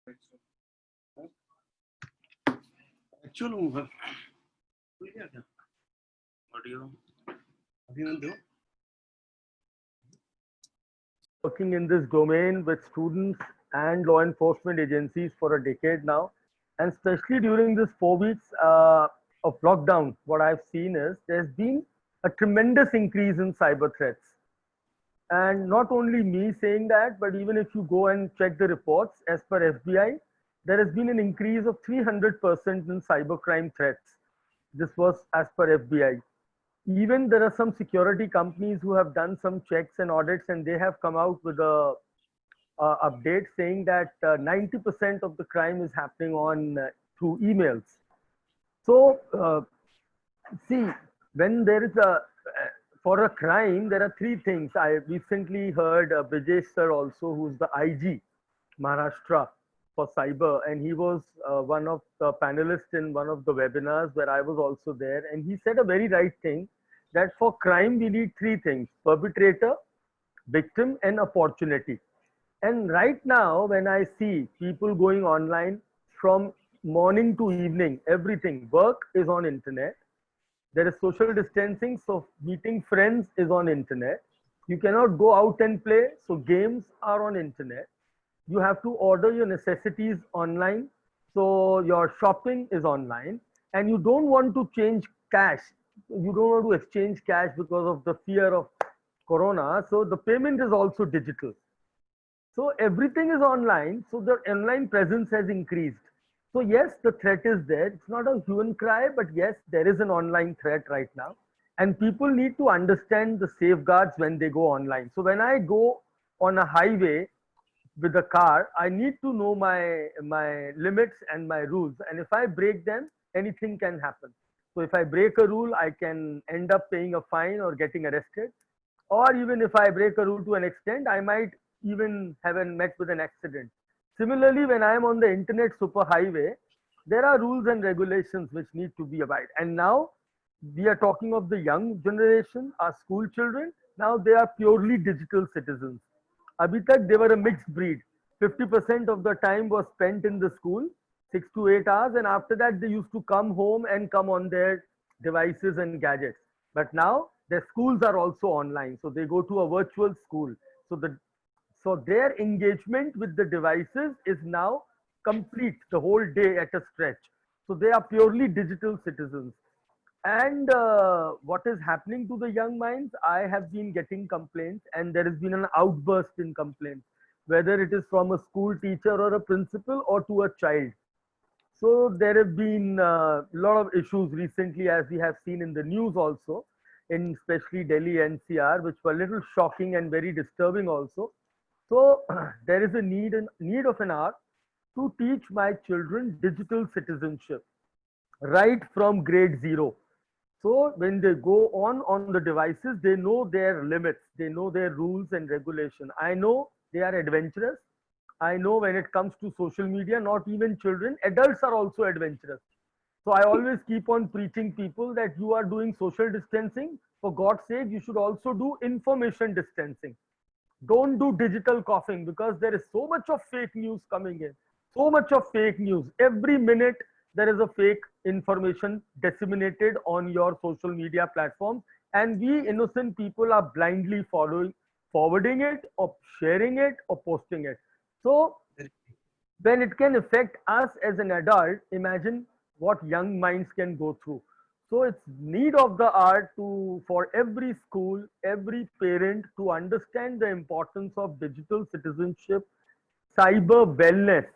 Actual खुल गया क्या ऑडियो अभिनंदन working in this domain with students and law enforcement agencies for a decade now. And especially during this 4 weeks of lockdown, what I've seen is there's been a tremendous increase in cyber threats. And not only me saying that, but even if you go and check the reports, as per FBI, there has been an increase of 300% in cybercrime threats. This was as per FBI. Even there are some security companies who have done some checks and audits, and they have come out with a update saying that 90% of the crime is happening on through emails. So see, when there is a for a crime, there are three things. I recently heard Brijesh sir also, who's the IG Maharashtra for cyber, and he was one of the panelists in one of the webinars where I was also there, and he said a very right thing that for crime we need three things: perpetrator, victim, and opportunity. And right now, when I see people going online from morning to evening, everything, work is on internet. There is social distancing, so meeting friends is on internet. You cannot go out and play, so games are on internet. You have to order your necessities online, so your shopping is online, and you don't want to change cash. You don't want to exchange cash because of the fear of corona, so the payment is also digital. So everything is online. So the online presence has increased. So yes, the threat is there. It's not a hue and cry, but yes, there is an online threat right now. And people need to understand the safeguards when they go online. So when I go on a highway with a car, I need to know my limits and my rules. And if I break them, anything can happen. So if I break a rule, I can end up paying a fine or getting arrested. Or even if I break a rule to an extent, I might even have met with an accident. Similarly, when I am on the internet superhighway, there are rules and regulations which need to be abided. And now we are talking of the young generation, our school children. Now they are purely digital citizens. Abhi tak they were a mixed breed. 50% of the time was spent in the school, 6 to 8 hours, and after that they used to come home and come on their devices and gadgets. But now their schools are also online, so they go to a virtual school. So their engagement with the devices is now complete the whole day at a stretch. So they are purely digital citizens. And what is happening to the young minds? I have been getting complaints, and there has been an outburst in complaints, whether it is from a school teacher or a principal or to a child. So there have been a lot of issues recently, as we have seen in the news also, in especially Delhi NCR, which were a little shocking and very disturbing also. So there is a need of an hour to teach my children digital citizenship right from grade zero. So when they go on the devices, they know their limits, they know their rules and regulation. I know they are adventurous. I know when it comes to social media, not even children, adults are also adventurous. So I always keep on preaching people that you are doing social distancing. For God's sake, you should also do information distancing. Don't do digital coughing, because there is so much of fake news coming in. So much of fake news. Every minute there is a fake information disseminated on your social media platforms, and we innocent people are blindly forwarding it or sharing it or posting it. So when it can affect us as an adult, imagine what young minds can go through. So it's need of the art to for every school, every parent to understand the importance of digital citizenship, cyber wellness.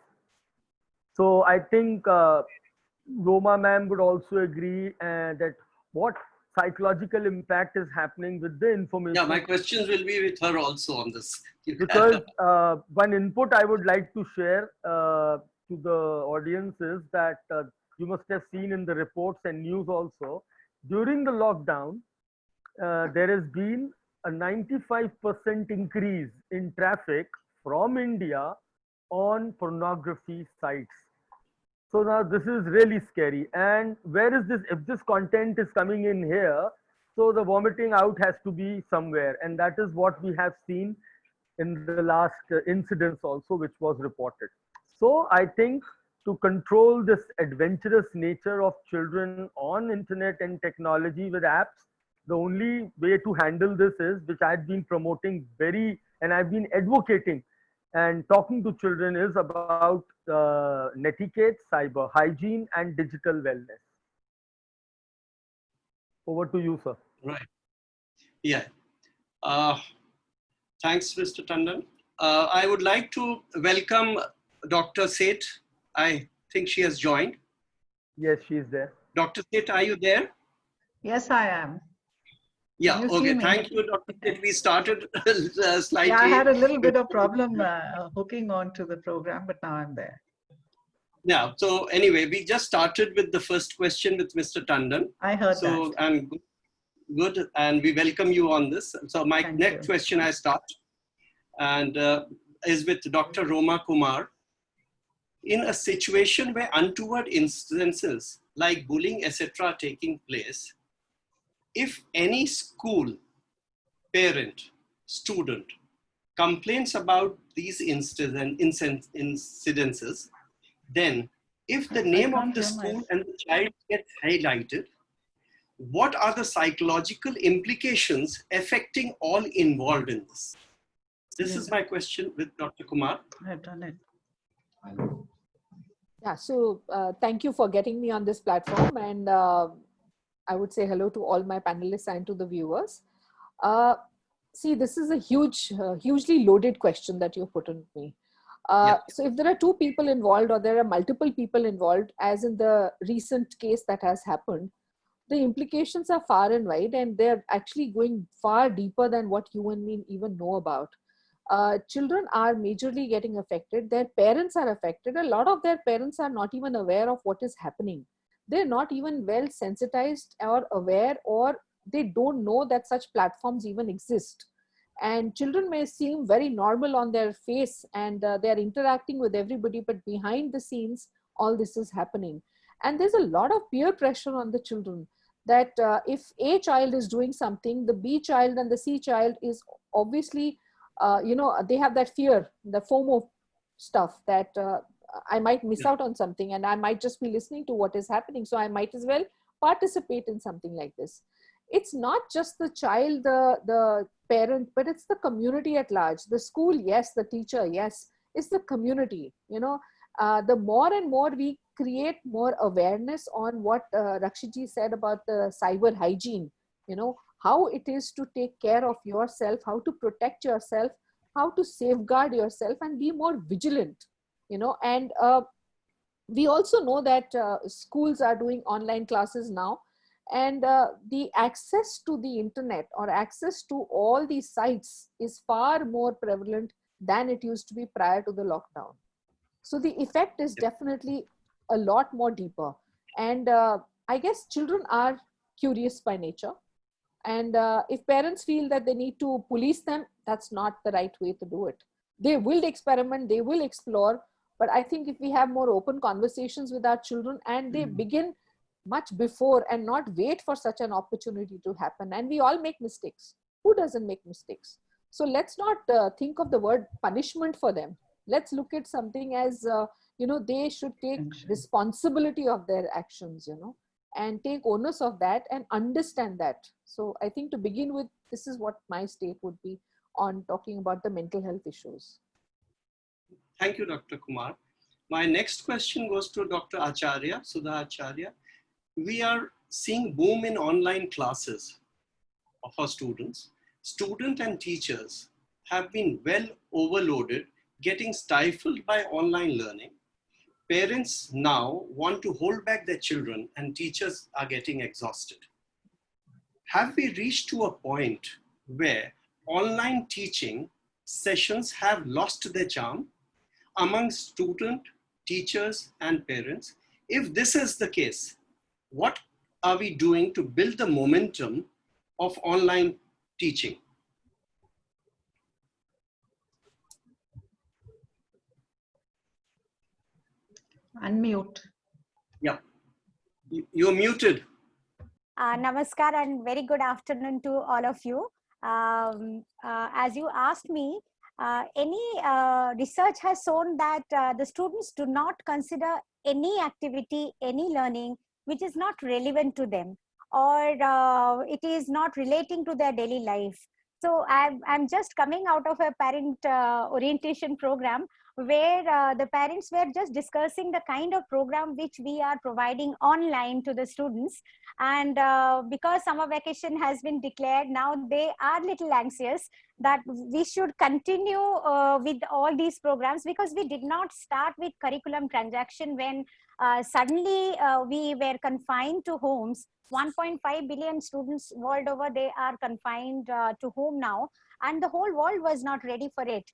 So I think Roma ma'am would also agree that what psychological impact is happening with the Yeah, my information. questions will be with her also on this. Because one input I would like to share to the audience is that you must have seen in the reports and news also, during the lockdown, there has been a 95% increase in traffic from India on pornography sites. So now this is really scary. And where is this? If this content is coming in here, so the vomiting out has to be somewhere. And that is what we have seen in the last incidents also, which was reported. So I think to control this adventurous nature of children on internet and technology with apps, the only way to handle this is, which I've been promoting and I've been advocating and talking to children, is about netiquette, cyber hygiene, and digital wellness. Over to you, sir. Right. Yeah. Thanks, Mr. Tandon. I would like to welcome Dr. Seth. I think she has joined. Yes, she's there. Dr. Seth, are you there? Yes, I am. Yeah, Can you see okay. me? Thank you, Dr. Seth. We started slightly. Yeah, I had a little bit of problem hooking on to the program, but now I'm there. Yeah, so anyway, we just started with the first question with Mr. Tandon. I heard So, that. and good, and we welcome you on this. So my Thank next you. question I start, and is with Dr. Roma Kumar. In a situation where untoward incidences like bullying, etc., are taking place, if any school, parent, student complains about these incidences, then if the name of the school and the child gets highlighted, what are the psychological implications affecting all involved in this? This is my question with Dr. Kumar. I've done it. Yeah, so thank you for getting me on this platform, and I would say hello to all my panelists and to the viewers. See, this is a hugely loaded question that you put on me. So if there are two people involved or there are multiple people involved, as in the recent case that has happened, the implications are far and wide, and they're actually going far deeper than what you and me even know about. Children are majorly getting affected. Their parents are affected. A lot of their parents are not even aware of what is happening. They're not even well sensitized or aware, or they don't know that such platforms even exist. And children may seem very normal on their face, and they're interacting with everybody, but behind the scenes, all this is happening. And there's a lot of peer pressure on the children, that if A child is doing something, the B child and the C child is obviously, they have that fear, the FOMO stuff, that I might miss out on something, and I might just be listening to what is happening. So I might as well participate in something like this. It's not just the child, the parent, but it's the community at large. The school, yes. The teacher, yes. It's the community. The more and more we create more awareness on what Rakshitji said about the cyber hygiene, how it is to take care of yourself, how to protect yourself, how to safeguard yourself and be more vigilant, and we also know that schools are doing online classes now, and the access to the internet or access to all these sites is far more prevalent than it used to be prior to the lockdown. So the effect is definitely a lot more deeper. And I guess children are curious by nature. And if parents feel that they need to police them, that's not the right way to do it. They will experiment, they will explore. But I think if we have more open conversations with our children and they begin much before and not wait for such an opportunity to happen. And we all make mistakes. Who doesn't make mistakes? So let's not think of the word punishment for them. Let's look at something as, they should take responsibility of their actions, and take onus of that and understand that. So I think to begin with, this is what my take would be on talking about the mental health issues. Thank you, Dr. Kumar. My next question goes to Dr. Acharya, Sudha Acharya. We are seeing boom in online classes of our students. Students and teachers have been well overloaded, getting stifled by online learning. Parents now want to hold back their children and teachers are getting exhausted. Have we reached to a point where online teaching sessions have lost their charm among students, teachers, and parents? If this is the case, what are we doing to build the momentum of online teaching? Unmute. Yeah, you're muted. Namaskar and very good afternoon to all of you. As you asked me, Any research has shown that the students do not consider any activity, any learning, which is not relevant to them, or it is not relating to their daily life. So I'm just coming out of a parent orientation program where the parents were just discussing the kind of program which we are providing online to the students. And because summer vacation has been declared, now they are little anxious that we should continue with all these programs, because we did not start with curriculum transaction when suddenly we were confined to homes. 1.5 billion students world over, they are confined to home now, and the whole world was not ready for it.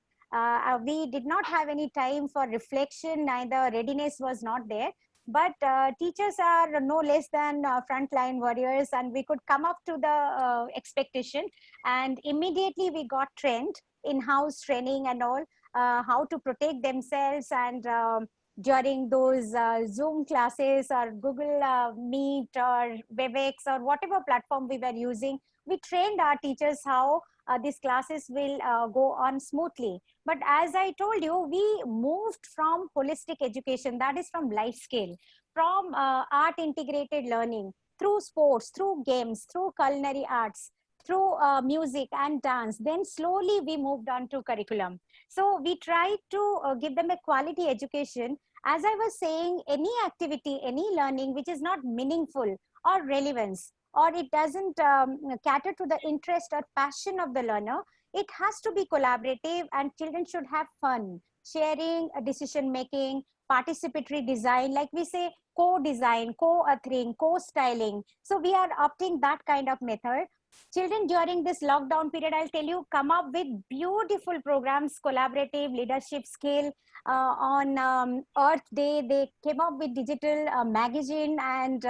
We did not have any time for reflection, neither readiness was not there. But teachers are no less than frontline warriors, and we could come up to the expectation, and immediately we got trained, in-house training and all, how to protect themselves. And during those Zoom classes or Google Meet or WebEx or whatever platform we were using, we trained our teachers how these classes will go on smoothly. But as I told you, we moved from holistic education, that is from life skill, from art integrated learning, through sports, through games, through culinary arts, through music and dance. Then slowly we moved on to curriculum. So we tried to give them a quality education. As I was saying, any activity, any learning which is not meaningful or relevance, or it doesn't cater to the interest or passion of the learner, it has to be collaborative, and children should have fun, sharing, decision making, participatory design, like we say, co-design, co-authoring, co-styling. So we are opting that kind of method. Children during this lockdown period, I'll tell you, come up with beautiful programs, collaborative leadership skill. On Earth Day, they came up with digital magazine, and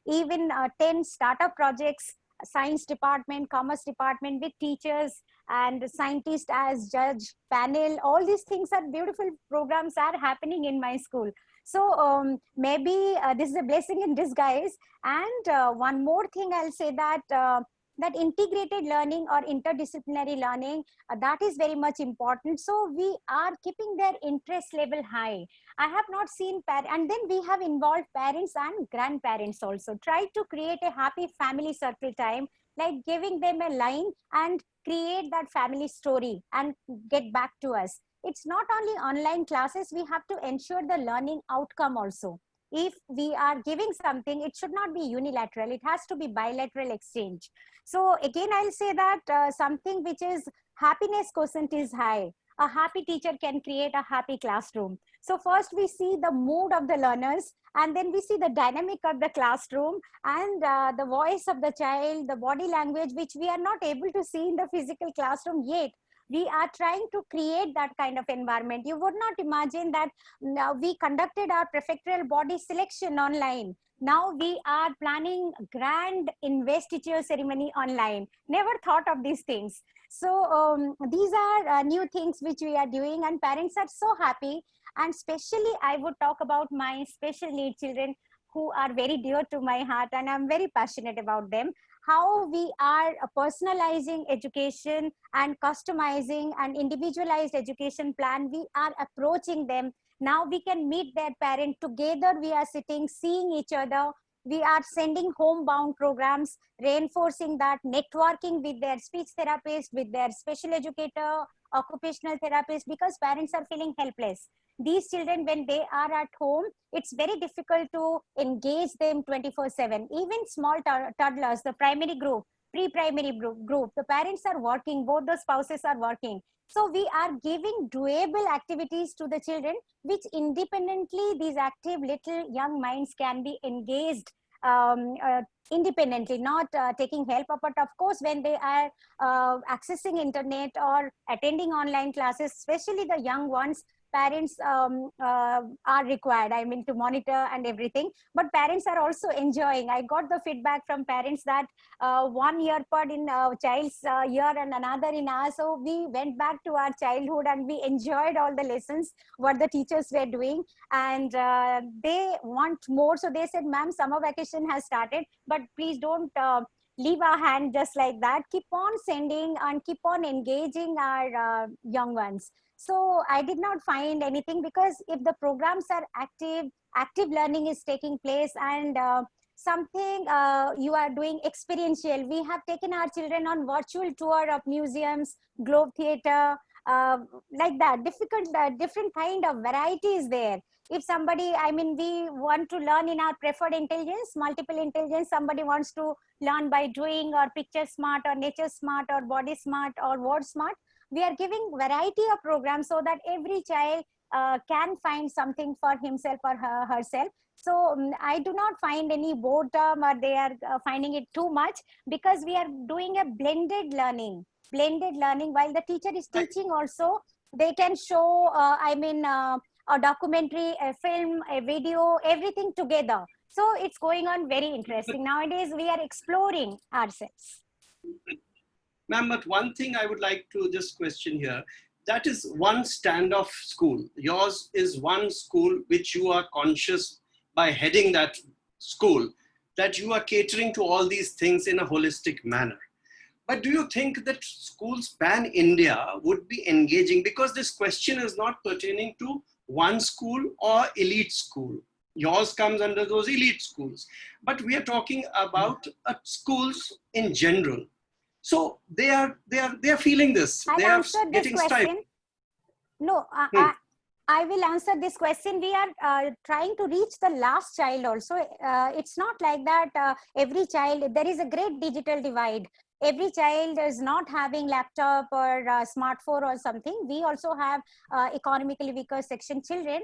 even 10 startup projects, science department, commerce department, with teachers and scientists as judge panel. All these things are beautiful programs are happening in my school. So maybe this is a blessing in disguise. And one more thing I'll say, that that integrated learning or interdisciplinary learning, that is very much important. So we are keeping their interest level high. I have not seen and then we have involved parents and grandparents also. Try to create a happy family circle time, like giving them a line and create that family story and get back to us. It's not only online classes, we have to ensure the learning outcome also. If we are giving something, it should not be unilateral, it has to be bilateral exchange. So again, I'll say that something which is happiness quotient is high. A happy teacher can create a happy classroom. So first we see the mood of the learners, and then we see the dynamic of the classroom, and the voice of the child, the body language, which we are not able to see in the physical classroom yet. We are trying to create that kind of environment. You would not imagine that we conducted our prefectural body selection online. Now we are planning grand investiture ceremony online. Never thought of these things. So these are new things which we are doing, and parents are so happy. And especially I would talk about my special need children, who are very dear to my heart, and I'm very passionate about them. How we are personalizing education and customizing an individualized education plan. We are approaching them. Now we can meet their parent together. We are sitting, seeing each other. We are sending homebound programs, reinforcing that, networking with their speech therapist, with their special educator, occupational therapist, because parents are feeling helpless. These children, when they are at home, it's very difficult to engage them 24/7. Even small toddlers, the primary group, pre-primary group, the parents are working, both the spouses are working. So we are giving doable activities to the children, which independently these active little young minds can be engaged independently, not taking help. But of course, when they are accessing internet or attending online classes, especially the young ones, parents are required, I mean, to monitor and everything. But parents are also enjoying. I got the feedback from parents that one earpod in child's ear and another in ours. So we went back to our childhood and we enjoyed all the lessons what the teachers were doing, and they want more. So they said, ma'am, summer vacation has started, but please don't leave our hand just like that. Keep on sending and keep on engaging our young ones. So I did not find anything, because if the programs are active learning is taking place, and something you are doing experiential. We have taken our children on virtual tour of museums, Globe Theatre, like that. Different kind of varieties there. If somebody, I mean, we want to learn in our preferred intelligence, multiple intelligence, somebody wants to learn by doing, or picture smart, or nature smart, or body smart, or word smart, we are giving variety of programs so that every child can find something for himself or herself. So I do not find any boredom, or they are finding it too much, because we are doing a blended learning while the teacher is teaching also. They can show, a documentary, a film, a video, everything together. So it's going on very interesting. Nowadays, we are exploring ourselves. Ma'am, but one thing I would like to just question here, that is one standoff school. Yours is one school which you are conscious by heading that school, that you are catering to all these things in a holistic manner. But do you think that schools pan-India would be engaging? Because this question is not pertaining to one school or elite school. Yours comes under those elite schools. But we are talking about schools in general. So they are feeling this. I'll they are answer this getting question. stifled. No, I will answer this question. We are trying to reach the last child also. It's not like that every child, there is a great digital divide. Every child is not having laptop or smartphone or something. We also have economically weaker section children.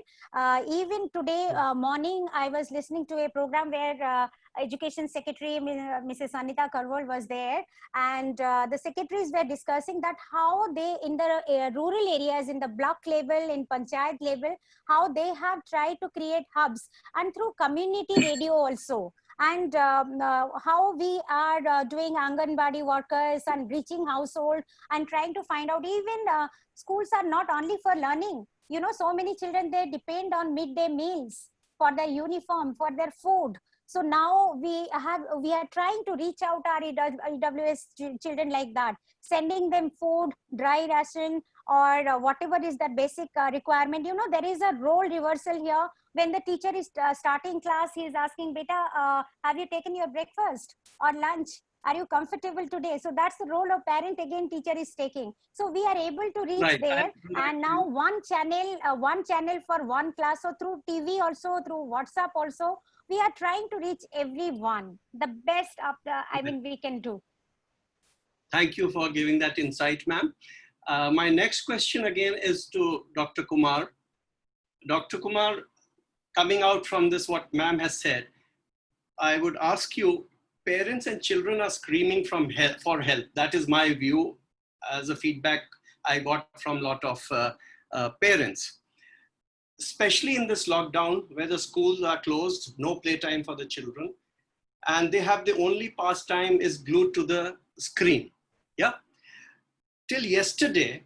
Even today morning, I was listening to a program where Education Secretary Mrs. Anita Karwal was there, and the secretaries were discussing that how they, in the rural areas, in the block level, in panchayat level, how they have tried to create hubs, and through community radio also. And how we are doing Anganwadi workers and reaching household and trying to find out. Even schools are not only for learning. You know, so many children, they depend on midday meals for their uniform, for their food. So now we are trying to reach out our EWS children like that, sending them food, dry ration, or whatever is the basic requirement. You know, there is a role reversal here. When the teacher is starting class, he is asking, beta, have you taken your breakfast or lunch? Are you comfortable today? So that's the role of parent, again, teacher is taking. So we are able to reach Right. there. And now one channel for one class. So through TV also, through WhatsApp also, we are trying to reach everyone. The best of the, we can do. Thank you for giving that insight, ma'am. My next question again is to Dr. Kumar. Dr. Kumar, coming out from this, what ma'am has said, I would ask you, parents and children are screaming for help. That is my view as a feedback I got from a lot of parents. Especially in this lockdown where the schools are closed, no playtime for the children, and they have the only pastime is glued to the screen. Yeah. Till yesterday,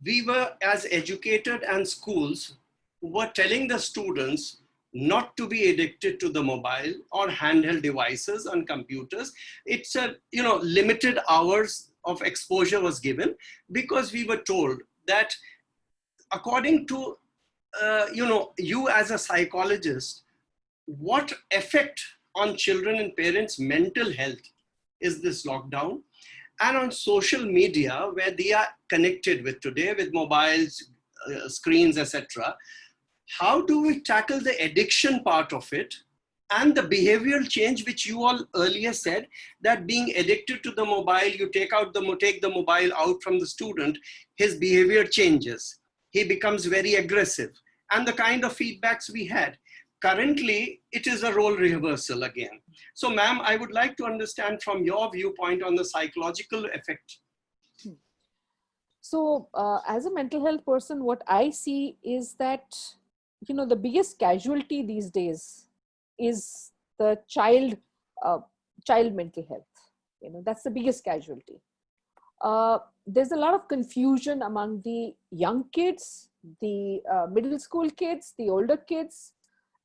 we were, as educated and schools, were telling the students not to be addicted to the mobile or handheld devices and computers. It's a, limited hours of exposure was given, because we were told that according to you as a psychologist, what effect on children and parents' mental health is this lockdown? And on social media, where they are connected with today, with mobiles, screens, etc., how do we tackle the addiction part of it and the behavioral change, which you all earlier said, that being addicted to the mobile, you take the mobile out from the student, his behavior changes. He becomes very aggressive. And the kind of feedbacks we had. Currently, it is a role reversal again. So, ma'am, I would like to understand from your viewpoint on the psychological effect. So, as a mental health person, what I see is that, the biggest casualty these days is the child mental health. That's the biggest casualty. There's a lot of confusion among the young kids, the middle school kids, the older kids,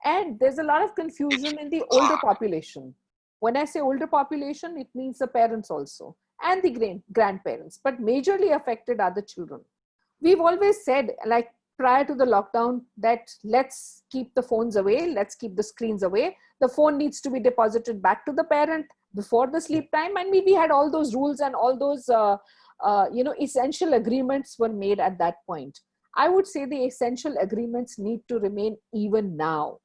and there's a lot of confusion in the older population. When I say older population, it means the parents also and the grandparents, but majorly affected are the children. We've always said, like prior to the lockdown, that let's keep the phones away, let's keep the screens away. The phone needs to be deposited back to the parent before the sleep time. And we had all those rules and all those essential agreements were made at that point. I would say the essential agreements need to remain even now.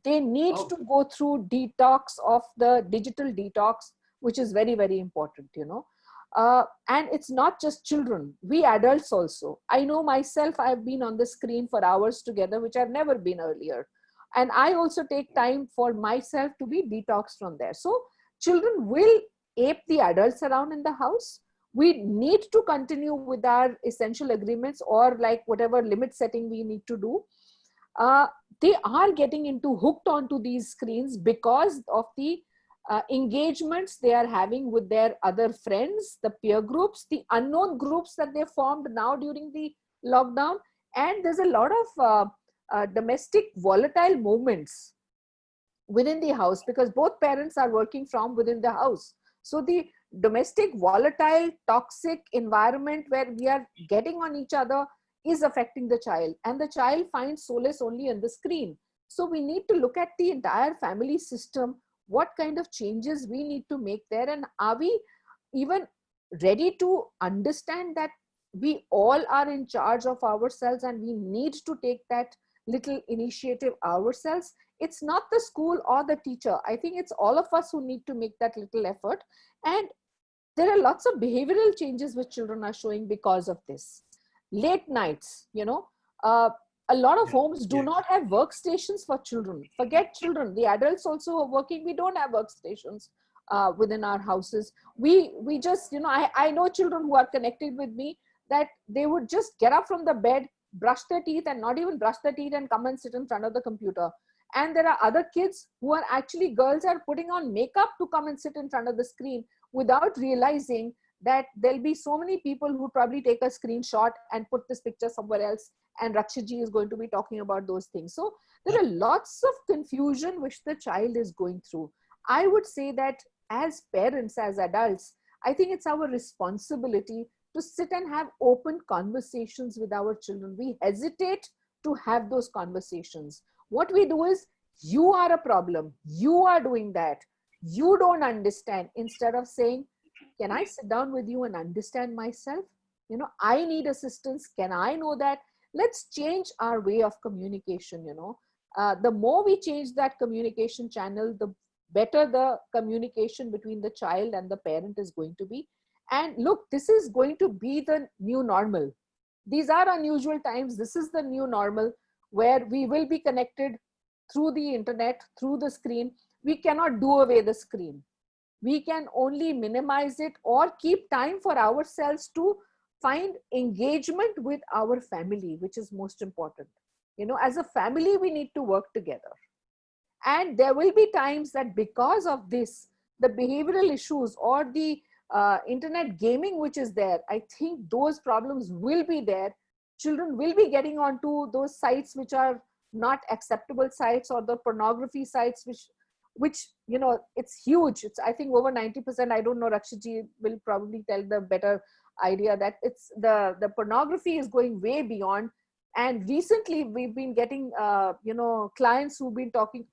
They need to go through detox of the digital detox, which is very, very important, and it's not just children, we adults also. I know myself, I've been on the screen for hours together, which I've never been earlier. And I also take time for myself to be detoxed from there. So children will ape the adults around in the house. We need to continue with our essential agreements, or like whatever limit setting we need to do. They are getting hooked onto these screens because of the engagements they are having with their other friends, the peer groups, the unknown groups that they formed now during the lockdown. And there's a lot of domestic volatile moments within the house, because both parents are working from within the house. So the domestic volatile toxic environment where we are getting on each other is affecting the child, and the child finds solace only in the screen. So we need to look at the entire family system, what kind of changes we need to make there, and are we even ready to understand that we all are in charge of ourselves and we need to take that little initiative ourselves. It's not the school or the teacher. I think it's all of us who need to make that little effort. And there are lots of behavioral changes which children are showing because of this. Late nights, a lot of homes do not have workstations for children. Forget children, the adults also are working. We don't have workstations within our houses. We just, I know children who are connected with me that they would just get up from the bed, brush their teeth, and not even brush their teeth and come and sit in front of the computer. And there are other kids who are actually, girls are putting on makeup to come and sit in front of the screen without realizing that there'll be so many people who probably take a screenshot and put this picture somewhere else, and Rakshitji is going to be talking about those things. So there are lots of confusion which the child is going through. I would say that as parents, as adults, I think it's our responsibility to sit and have open conversations with our children. We hesitate to have those conversations. What we do is, you are a problem, you are doing that, you don't understand, instead of saying, can I sit down with you and understand myself? I need assistance. Can I know that? Let's change our way of communication. The more we change that communication channel, the better the communication between the child and the parent is going to be. And look, this is going to be the new normal. These are unusual times. This is the new normal, where we will be connected through the internet, through the screen. We cannot do away the screen. We can only minimize it or keep time for ourselves to find engagement with our family, which is most important. As a family, we need to work together. And there will be times that because of this, the behavioral issues or the internet gaming which is there, I think those problems will be there. Children will be getting onto those sites which are not acceptable sites, or the pornography sites which it's huge. It's, I think, over 90%. I don't know, Rakshitji will probably tell the better idea, that it's the pornography is going way beyond. And recently we've been getting clients who've been talking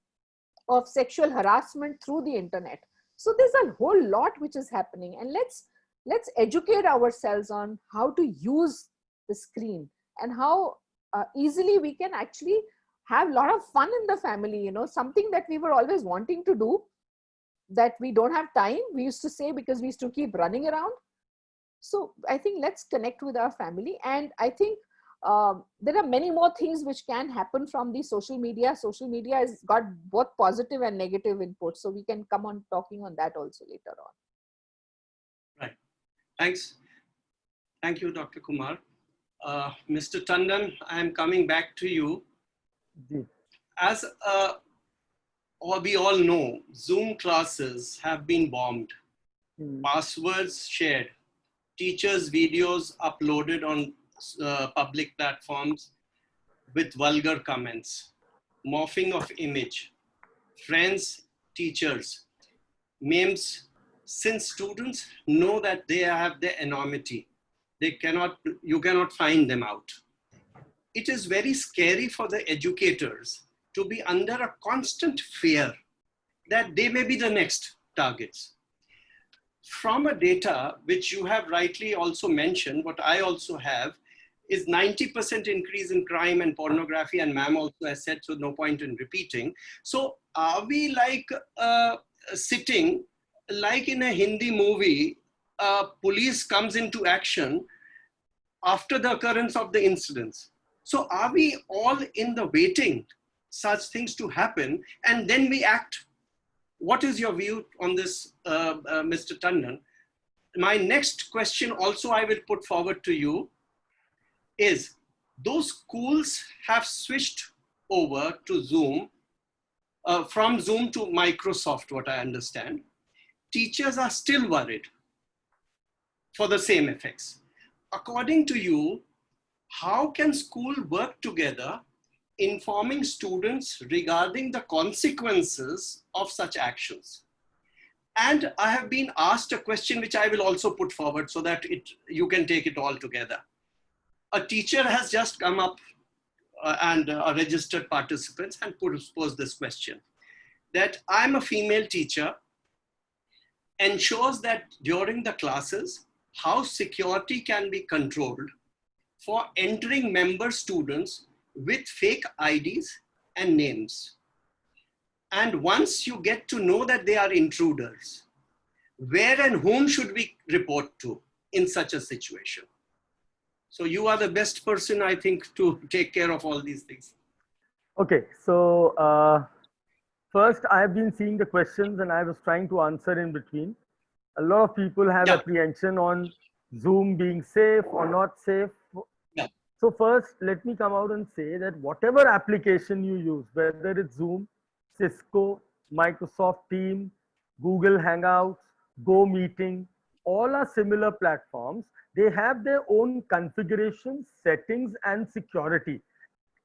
of sexual harassment through the internet. So there's a whole lot which is happening, and let's educate ourselves on how to use the screen and how easily we can actually have a lot of fun in the family. Something that we were always wanting to do, that we don't have time, we used to say, because we used to keep running around. So I think let's connect with our family. And I think there are many more things which can happen from the social media. Social media has got both positive and negative input. So we can come on talking on that also later on. Right. Thanks. Thank you, Dr. Kumar. Mr. Tandon, I am coming back to you. As we all know, Zoom classes have been bombed, passwords shared, teachers' videos uploaded on public platforms with vulgar comments, morphing of image, friends, teachers, memes, since students know that they have their anonymity, you cannot find them out. It is very scary for the educators to be under a constant fear that they may be the next targets. From a data which you have rightly also mentioned, what I also have is 90% increase in crime and pornography, and ma'am also has said, so no point in repeating. So are we like sitting like in a Hindi movie, police comes into action after the occurrence of the incidents? So are we all in the waiting such things to happen and then we act? What is your view on this, Mr. Tandon? My next question also I will put forward to you is, those schools have switched over to Zoom, from Zoom to Microsoft, what I understand. Teachers are still worried for the same effects. According to you, how can school work together informing students regarding the consequences of such actions? And I have been asked a question which I will also put forward so that you can take it all together. A teacher has just come up and a registered participants and posed this question, that I'm a female teacher, ensures that during the classes, how security can be controlled for entering member students with fake IDs and names. And once you get to know that they are intruders, where and whom should we report to in such a situation? So you are the best person, I think, to take care of all these things. Okay, so first I've been seeing the questions and I was trying to answer in between. A lot of people have apprehension on Zoom being safe or not safe. Yeah. So first, let me come out and say that whatever application you use, whether it's Zoom, Cisco, Microsoft Teams, Google Hangouts, Go Meeting, all are similar platforms. They have their own configurations, settings, and security.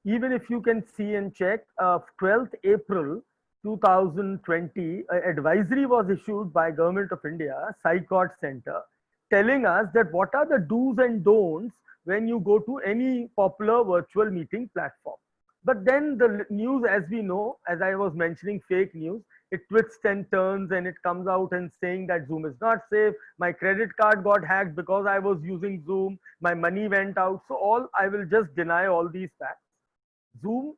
Even if you can see and check, 12th April 2020, advisory was issued by Government of India, CICOT Center, telling us that what are the do's and don'ts when you go to any popular virtual meeting platform. But then the news, as we know, as I was mentioning, fake news, it twists and turns and it comes out and saying that Zoom is not safe. My credit card got hacked because I was using Zoom. My money went out. So I will just deny all these facts. Zoom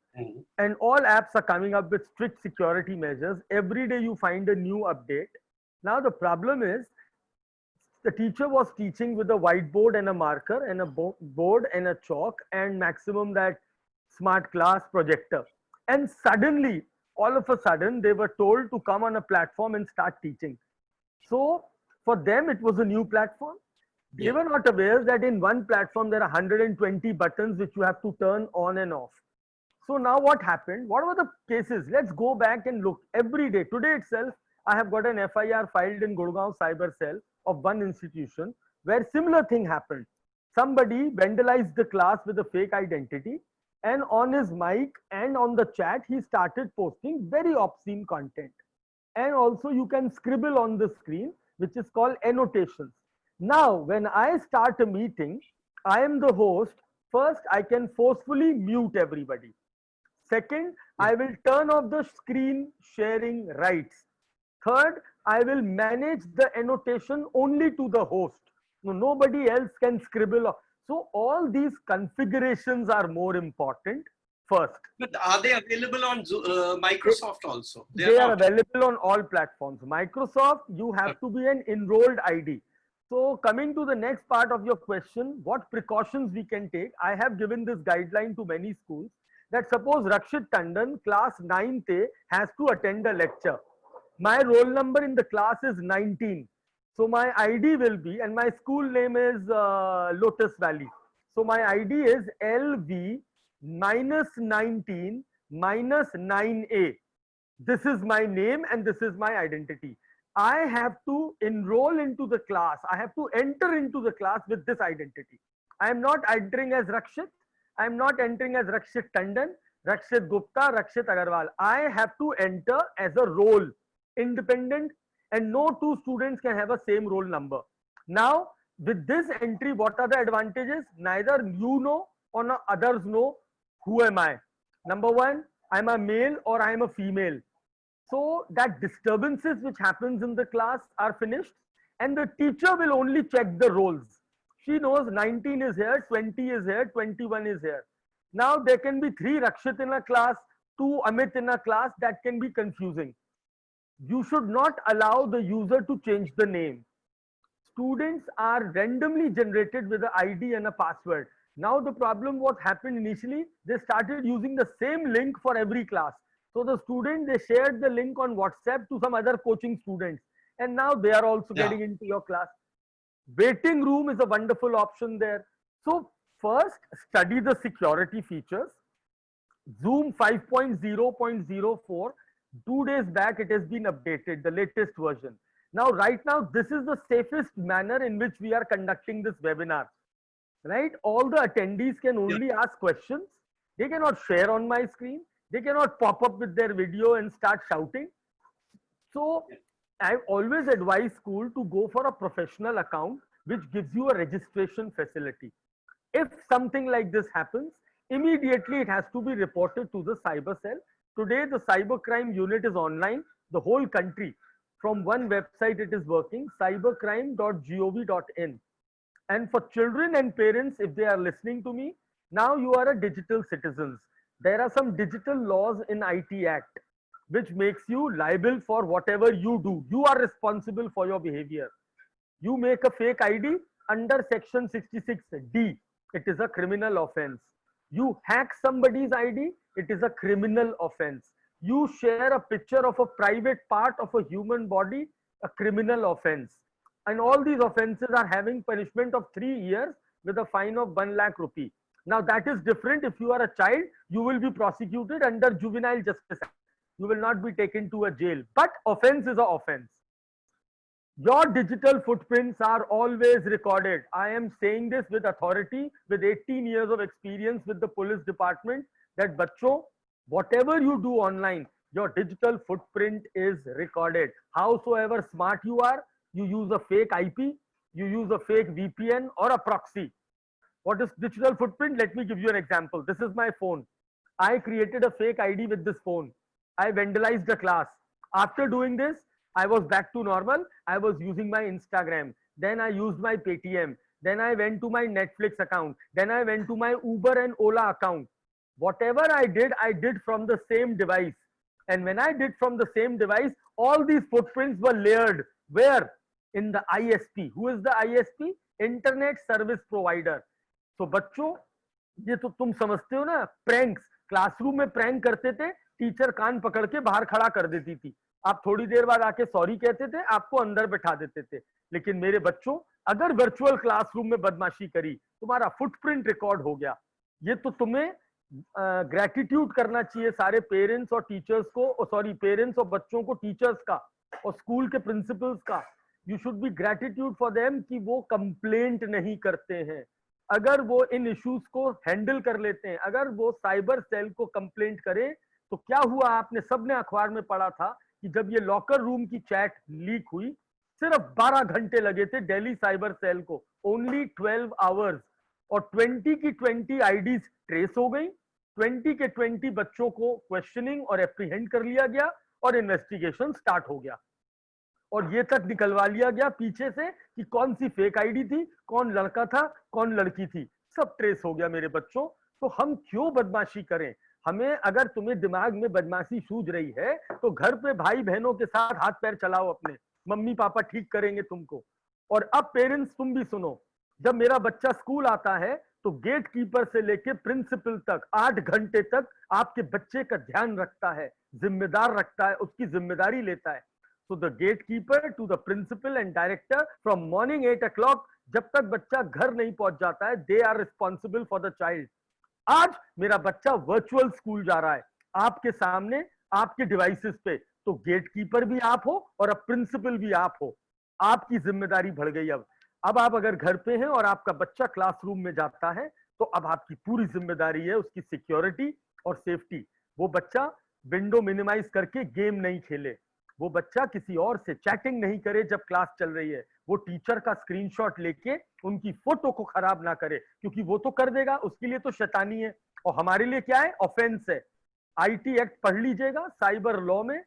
and all apps are coming up with strict security measures. Every day you find a new update. Now the problem is, the teacher was teaching with a whiteboard and a marker and a board and a chalk and maximum that smart class projector. And suddenly, all of a sudden, they were told to come on a platform and start teaching. So for them, it was a new platform. They were not aware that in one platform, there are 120 buttons which you have to turn on and off. So now what happened? What were the cases? Let's go back and look. Every day, today itself, I have got an FIR filed in Gurgaon Cyber Cell of one institution where similar thing happened. Somebody vandalized the class with a fake identity, and on his mic and on the chat, he started posting very obscene content. And also you can scribble on the screen, which is called annotations. Now, when I start a meeting, I am the host. First, I can forcefully mute everybody. Second, I will turn off the screen sharing rights. Third, I will manage the annotation only to the host. Nobody else can scribble. So all these configurations are more important first. But are they available on Microsoft also? They are available on all platforms. Microsoft, you have to be an enrolled ID. So coming to the next part of your question, what precautions we can take? I have given this guideline to many schools that suppose Rakshit Tandon, class 9th A, has to attend a lecture. My roll number in the class is 19. So my ID will be, and my school name is Lotus Valley. So my ID is LV -19 -9A. This is my name and this is my identity. I have to enroll into the class. I have to enter into the class with this identity. I am not entering as Rakshit. I am not entering as Rakshit Tandon, Rakshit Gupta, Rakshit Agarwal. I have to enter as a role, independent, and no two students can have a same roll number. Now, with this entry, what are the advantages? Neither you know or no others know who am I. Number one, I'm a male or I'm a female. So that disturbances which happens in the class are finished, and the teacher will only check the roles. She knows 19 is here, 20 is here, 21 is here. Now there can be 3 Rakshit in a class, 2 Amit in a class. That can be confusing. You should not allow the user to change the name. Students are randomly generated with an ID and a password. Now the problem what happened initially, they started using the same link for every class. So the student, they shared the link on WhatsApp to some other coaching students, and now they are also getting into your class. Waiting room is a wonderful option there. So first, study the security features. Zoom 5.0.04, 2 days back it has been updated, the latest version. Now, right now, this is the safest manner in which we are conducting this webinar. Right? All the attendees can only ask questions. They cannot share on my screen. They cannot pop up with their video and start shouting. So I always advise school to go for a professional account which gives you a registration facility. If something like this happens, immediately it has to be reported to the cyber cell. Today, the cybercrime unit is online, the whole country. From one website it is working, cybercrime.gov.in. And for children and parents, if they are listening to me, now you are a digital citizens. There are some digital laws in IT Act which makes you liable for whatever you do. You are responsible for your behavior. You make a fake ID under section 66D, it is a criminal offense. You hack somebody's ID, it is a criminal offense. You share a picture of a private part of a human body, a criminal offense. And all these offenses are having punishment of 3 years with a fine of 1 lakh rupee. Now that is different. If you are a child, you will be prosecuted under Juvenile Justice Act. You will not be taken to a jail, but offense is an offense. Your digital footprints are always recorded. I am saying this with authority, with 18 years of experience with the police department, that bachcho, whatever you do online, your digital footprint is recorded. Howsoever smart you are, you use a fake IP, you use a fake VPN or a proxy. What is digital footprint? Let me give you an example. This is my phone. I created a fake ID with this phone. I vandalized the class. After doing this, I was back to normal. I was using my Instagram. Then I used my Paytm. Then I went to my Netflix account. Then I went to my Uber and Ola account. Whatever I did from the same device. And when I did from the same device, all these footprints were layered. Where? In the ISP. Who is the ISP? Internet Service Provider. So बच्चों, ये तो तुम समझते हो ना, pranks. Classroom में prank करते थे, टीचर कान पकड़ के बाहर खड़ा कर देती थी. आप थोड़ी देर बाद आके सॉरी कहते थे, आपको अंदर बैठा देते थे. लेकिन मेरे बच्चों, अगर वर्चुअल क्लासरूम में बदमाशी करी, तुम्हारा फुटप्रिंट रिकॉर्ड हो गया. ये तो तुम्हें ग्रेटिट्यूड करना चाहिए सारे पेरेंट्स और टीचर्स को, सॉरी पेरेंट्स और बच्चों को, टीचर्स का और स्कूल के प्रिंसिपल्स का. You should be gratitude for them कि वो कंप्लेंट नहीं करते हैं. अगर वो इन इश्यूज को हैंडल कर लेते हैं, अगर वो साइबर सेल को कंप्लेंट करें, तो क्या हुआ, आपने सबने अखबार में पढ़ा था कि जब ये लॉकर रूम की चैट लीक हुई, सिर्फ 12 घंटे लगे थे दिल्ली साइबर सेल को, ओनली 12 आवर्स, और 20 की 20 आईडीज ट्रेस हो गई. 20 के 20 बच्चों को क्वेश्चनिंग और एप्रीहेंड कर लिया गया और इन्वेस्टिगेशन स्टार्ट हो गया. और ये तक निकलवा लिया गया पीछे से कि कौन सी फेक आईडी थी, कौन लड़का था, कौन लड़की थी, सब ट्रेस हो गया मेरे बच्चों. तो हम क्यों बदमाशी करें? हमें, अगर तुम्हें दिमाग में बदमाशी सूझ रही है, तो घर पे भाई बहनों के साथ हाथ पैर चलाओ अपने, मम्मी पापा ठीक करेंगे तुमको. और अब पेरेंट्स तुम भी सुनो, जब मेरा बच्चा स्कूल आता है तो गेट कीपर से लेके प्रिंसिपल तक 8 घंटे तक आपके बच्चे का ध्यान रखता है, जिम्मेदार रखता है, उसकी जिम्मेदारी लेता है. So the gatekeeper to the principal and director from morning 8 o'clock, जब तक बच्चा घर नहीं पहुंच जाता है, they are responsible for the child. आज मेरा बच्चा वर्चुअल स्कूल जा रहा है, आपके सामने, आपके डिवाइसेस पे, तो गेटकीपर भी आप हो और अब प्रिंसिपल भी आप हो. आपकी जिम्मेदारी बढ़ गई. अब आप अगर घर पे हैं और आपका बच्चा क्लासरूम में जाता है, तो अब आपकी पूरी जिम्मेदारी है उसकी सिक्योरिटी और सेफ्टी. वो बच्चा विंडो मिनिमाइज करके गेम नहीं खेले, वो बच्चा किसी और से चैटिंग नहीं करे जब क्लास चल रही है, वो टीचर का स्क्रीनशॉट लेके उनकी फोटो को खराब ना करे, क्योंकि वो तो कर देगा, उसके लिए तो शैतानी है, और हमारे लिए क्या है, ऑफेंस है। आईटी एक्ट पढ़ लीजिएगा, साइबर लॉ में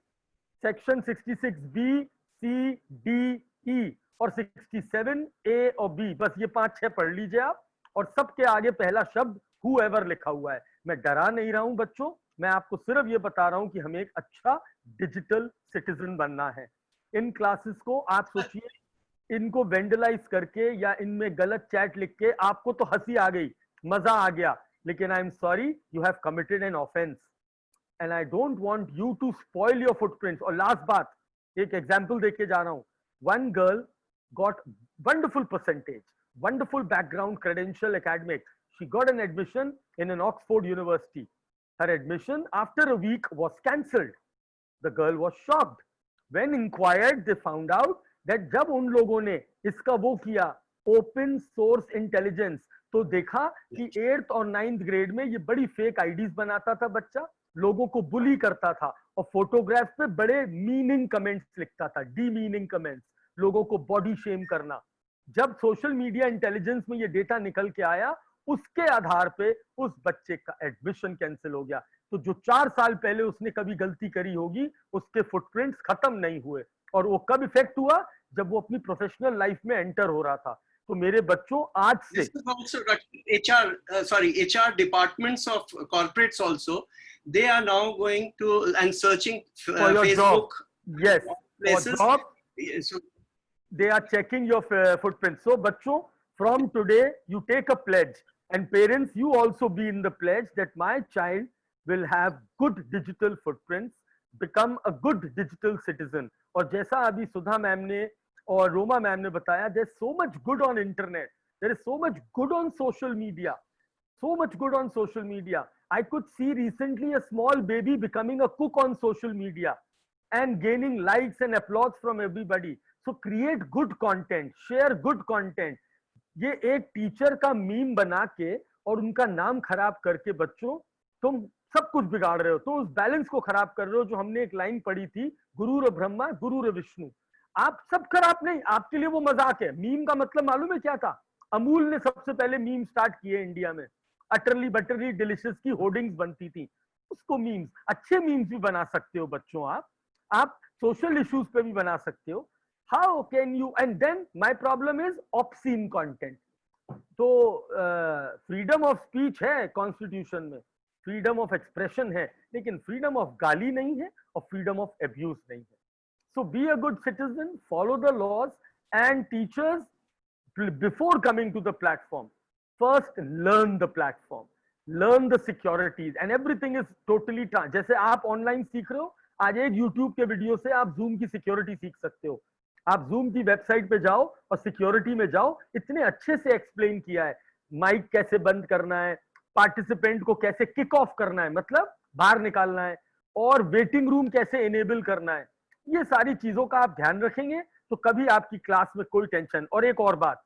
section 66B, C, D, E और 67A और B, बस ये 5-6 पढ़ लीजिए आप, और सबके आगे पहला शब्द whoever लिखा हुआ है। मैं डरा नहीं रहा हूं बच्चों, मैं आपको सिर्फ ये बता रहा हूं कि हमें एक अच्छा डिजिटल सिटीजन बनना है। इन क्लासेस को आप सोचिए, इनको वेंडलाइज करके या इनमें गलत चैट लिख के आपको तो हंसी आ गई, मजा आ गया, लेकिन I am sorry, you have committed an offence and I don't want you to spoil your footprints. और लास्ट बात, एक एग्जांपल देके जा रहा हूं। One girl got wonderful percentage, wonderful background, credential, academic. She got an admission in an Oxford University. Her admission after a week was cancelled. The girl was shocked. When inquired, they found out that जब उन लोगों ने इसका वो किया open source intelligence, तो देखा कि 8th और 9th ग्रेड में ये बड़ी फेक आईडीज बनाता था बच्चा, लोगों को बुली करता था और फोटोग्राफ पे बड़े मीनिंग कमेंट्स लिखता था, डी मीनिंग कमेंट्स, लोगों को बॉडी शेम करना। जब सोशल मीडिया इंटेलिजेंस में ये डेटा निकल के आया, उसके आधार पे उस बच्चे का एडमिशन कैंसिल हो गया। तो जो 4 साल पहले उसने कभी गलती करी होगी, उसके फुटप्रिंट्स खत्म नहीं हुए, और वो कब इफेक्ट हुआ, जब वो अपनी प्रोफेशनल लाइफ में एंटर हो रहा था। तो मेरे बच्चों, आज से This is also HR departments of corporates also, they are now going to and searching for your Facebook job, yes, places. for job, So, they are checking your footprints. So bachcho, from today you take a pledge, and parents, you also be in the pledge that my child will have good digital footprints, become a good digital citizen. और जैसा अभी सुधा ma'am ने और Roma ma'am ने बताया, there's so much good on internet, there is so much good on social media, so much good on social media. I could see recently a small baby becoming a cook on social media and gaining likes and applause from everybody. So create good content, share good content. ये एक teacher का meme बना के और उनका नाम खराब करके बच्चों, तुम सब कुछ बिगाड़ रहे हो, तो उस बैलेंस को खराब कर रहे हो। जो हमने एक लाइन पढ़ी थी, गुरुर ब्रह्मा गुरुर विष्णु, आप सब खराब नहीं, आपके लिए वो मजाक है। मीम का मतलब मालूम है क्या था? अमूल ने सबसे पहले मीम स्टार्ट किए इंडिया में, अटरली बटरली डिलिशियस की होर्डिंग्स बनती थी, उसको मीम्स, अच्छे मीम्स भी बना सकते हो बच्चों आप सोशल इश्यूज पे भी बना सकते हो। How can you, and then my problem is obscene content. तो फ्रीडम ऑफ स्पीच है कॉन्स्टिट्यूशन में, फ्रीडम ऑफ एक्सप्रेशन है, लेकिन फ्रीडम ऑफ गाली नहीं है और फ्रीडम ऑफ अब्यूज नहीं है। So be a good citizen, follow the laws, and teachers before coming to the platform, first learn the platform, learn the securities, and everything is totally जैसे आप online सीख रहे हो, आज एक यूट्यूब के वीडियो से आप जूम की सिक्योरिटी सीख सकते हो। आप जूम की वेबसाइट पे जाओ और सिक्योरिटी में जाओ, इतने अच्छे से एक्सप्लेन किया है, माइक कैसे बंद करना है, पार्टिसिपेंट को कैसे किक ऑफ करना है, मतलब बाहर निकालना है, और वेटिंग रूम कैसे एनेबल करना है। ये सारी चीजों का आप ध्यान रखेंगे तो कभी आपकी क्लास में कोई टेंशन। और एक और बात,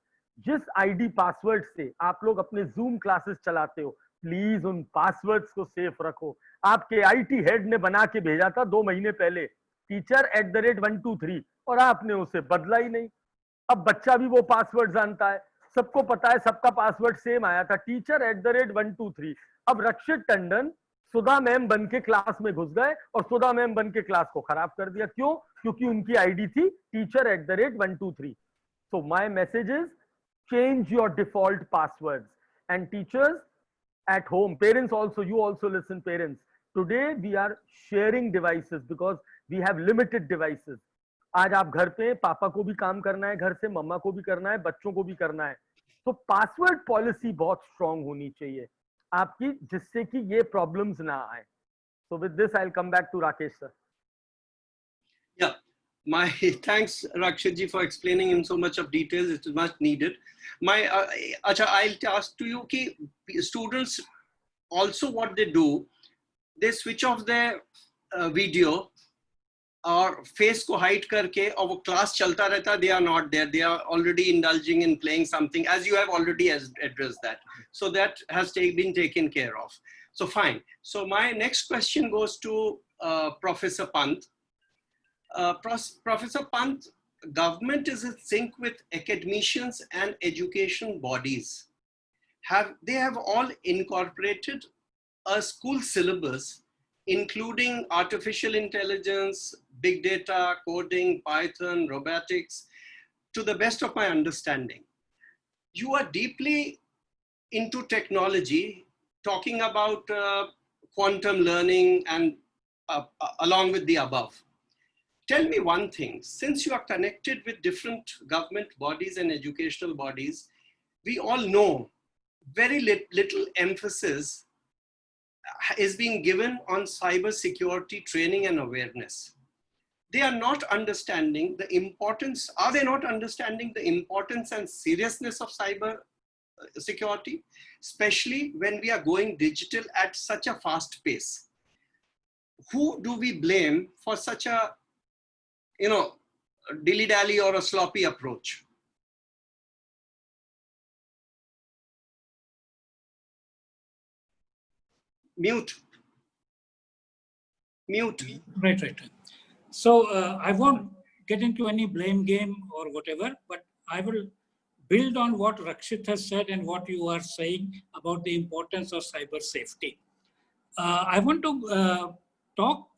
जिस आईडी पासवर्ड से आप लोग अपने जूम क्लासेस चलाते हो, प्लीज उन पासवर्ड्स को सेफ रखो। आपके आईटी हेड ने बना के भेजा था 2 महीने पहले, teacher@123, और आपने उसे बदला ही नहीं। अब बच्चा भी वो पासवर्ड जानता है, सबको पता है, सबका पासवर्ड सेम आया था, teacher@123। अब रक्षित टंडन सुधा मैम बन के क्लास में घुस गए और सुधा मैम बन के क्लास को खराब कर दिया। क्यों? क्योंकि उनकी आईडी थी teacher@123। So my message is, change your default passwords. And teachers at home, parents also, you also listen, parents, today we are sharing devices because we have limited devices. आज आप घर पे, पापा को भी काम करना है, घर से मम्मा को भी करना है, बच्चों को भी करना है, तो पासवर्ड पॉलिसी बहुत स्ट्रांग होनी चाहिए आपकी, जिससे कि ये प्रॉब्लम्स ना आए। So with this I'll come back to Rakesh sir. yeah, my thanks Rakshit ji for explaining in so much of details. It is much needed. My acha, I'll ask to you ki students also what they do, they switch off their video और face को hide करके, और वो class चलता रहता, they are not there, they are already indulging in playing something, as you have already addressed that, so that has been taken care of. So fine. So my next question goes to Professor Pant. Professor Pant, government is in sync with academicians and education bodies. They have all incorporated a school syllabus, including artificial intelligence, big data, coding, Python, robotics, to the best of my understanding. You are deeply into technology, talking about quantum learning and along with the above. Tell me one thing, since you are connected with different government bodies and educational bodies, we all know very little emphasis is being given on cyber security training and awareness. They are not understanding the importance, are they not understanding the importance and seriousness of cyber security, especially when we are going digital at such a fast pace? Who do we blame for such a, dilly-dally or a sloppy approach? Mute. Right. So I won't get into any blame game or whatever, but I will build on what Rakshit has said and what you are saying about the importance of cyber safety. I want to talk,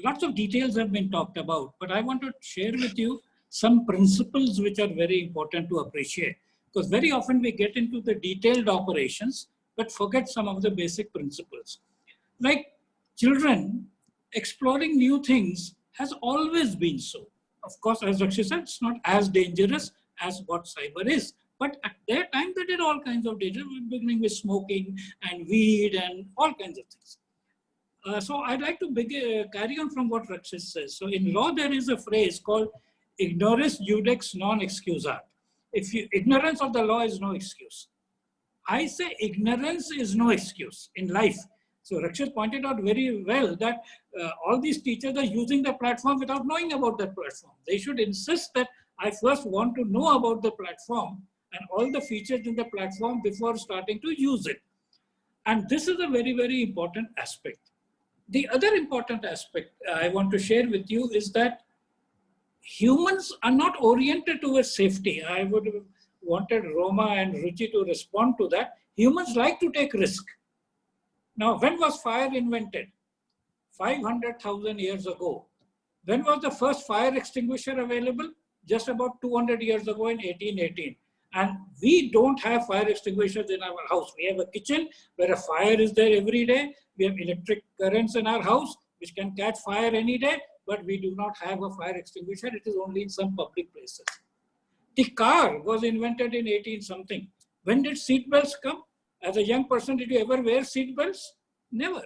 lots of details have been talked about, but I want to share with you some principles which are very important to appreciate. Because very often we get into the detailed operations, but forget some of the basic principles. Like children, exploring new things has always been so. Of course, as Rakshit said, it's not as dangerous as what cyber is. But at their time, they did all kinds of danger, beginning with smoking and weed and all kinds of things. So I'd like to carry on from what Rakshit says. So in law, there is a phrase called ignoris judex non excusat. Ignorance of the law is no excuse. I say ignorance is no excuse in life. So Rakshit pointed out very well that all these teachers are using the platform without knowing about that platform. They should insist that I first want to know about the platform and all the features in the platform before starting to use it. And this is a very, very important aspect. The other important aspect I want to share with you is that humans are not oriented towards safety. I would have wanted Roma and Ruchi to respond to that. Humans like to take risk. Now, when was fire invented? 500,000 years ago. When was the first fire extinguisher available? Just about 200 years ago in 1818. And we don't have fire extinguishers in our house. We have a kitchen where a fire is there every day. We have electric currents in our house which can catch fire any day, but we do not have a fire extinguisher. It is only in some public places. The car was invented in 18 something. When did seat belts come? As a young person, did you ever wear seat belts? Never.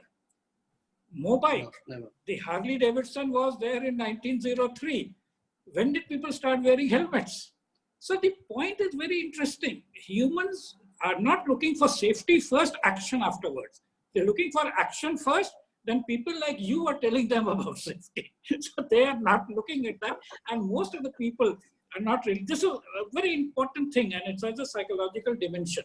Mobile. No, never. The Harley Davidson was there in 1903. When did people start wearing helmets? So the point is very interesting. Humans are not looking for safety first, action afterwards. They're looking for action first, then people like you are telling them about safety. So they are not looking at that. And most of the people are not really. This is a very important thing, and it has a psychological dimension.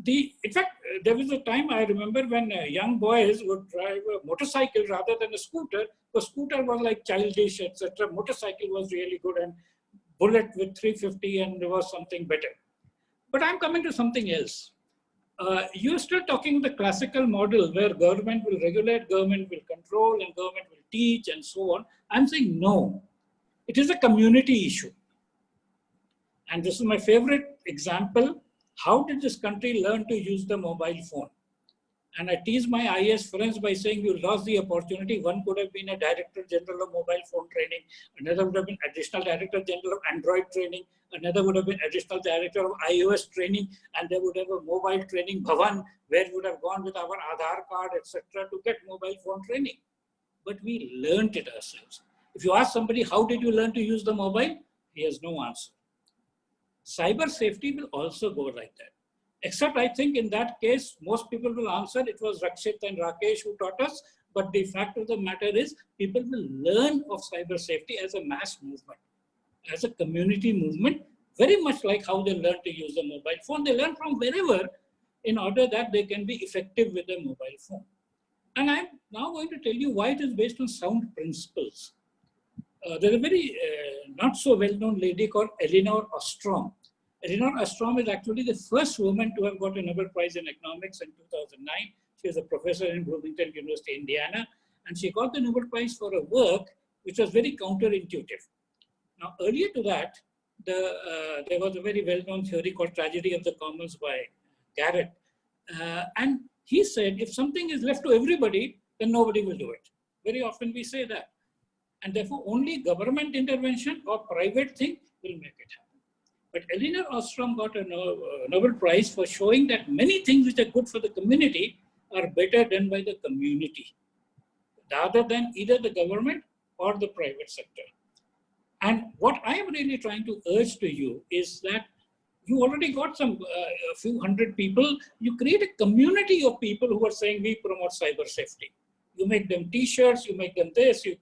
In fact, there was a time I remember when young boys would drive a motorcycle rather than a scooter. The scooter was like childish, etc. Motorcycle was really good, and bullet with 350, and there was something better. But I'm coming to something else. You're still talking the classical model where government will regulate, government will control, and government will teach, and so on. I'm saying no. It is a community issue. And this is my favorite example. How did this country learn to use the mobile phone? And I tease my IS friends by saying you lost the opportunity. One could have been a director general of mobile phone training. Another would have been additional director general of Android training. Another would have been additional director of iOS training. And they would have a mobile training bhavan where we would have gone with our Aadhaar card, etc. to get mobile phone training. But we learned it ourselves. If you ask somebody, how did you learn to use the mobile? He has no answer. Cyber safety will also go like that. Except I think in that case, most people will answer it was Rakshit and Rakesh who taught us. But the fact of the matter is people will learn of cyber safety as a mass movement, as a community movement, very much like how they learn to use a mobile phone. They learn from wherever in order that they can be effective with a mobile phone. And I'm now going to tell you why it is based on sound principles. there's a very not so well-known lady called Elinor Ostrom. Elinor Ostrom is actually the first woman to have got a Nobel Prize in Economics in 2009. She was a professor in Bloomington University, Indiana, and she got the Nobel Prize for a work which was very counterintuitive. Now, earlier to that, there was a very well-known theory called Tragedy of the Commons by Garrett. And he said, if something is left to everybody, then nobody will do it. Very often we say that. And therefore, only government intervention or private thing will make it happen. But Elinor Ostrom got a Nobel Prize for showing that many things which are good for the community are better done by the community, rather than either the government or the private sector. And what I am really trying to urge to you is that you already got some a few hundred people. You create a community of people who are saying we promote cyber safety. You make them t-shirts, you make them this, you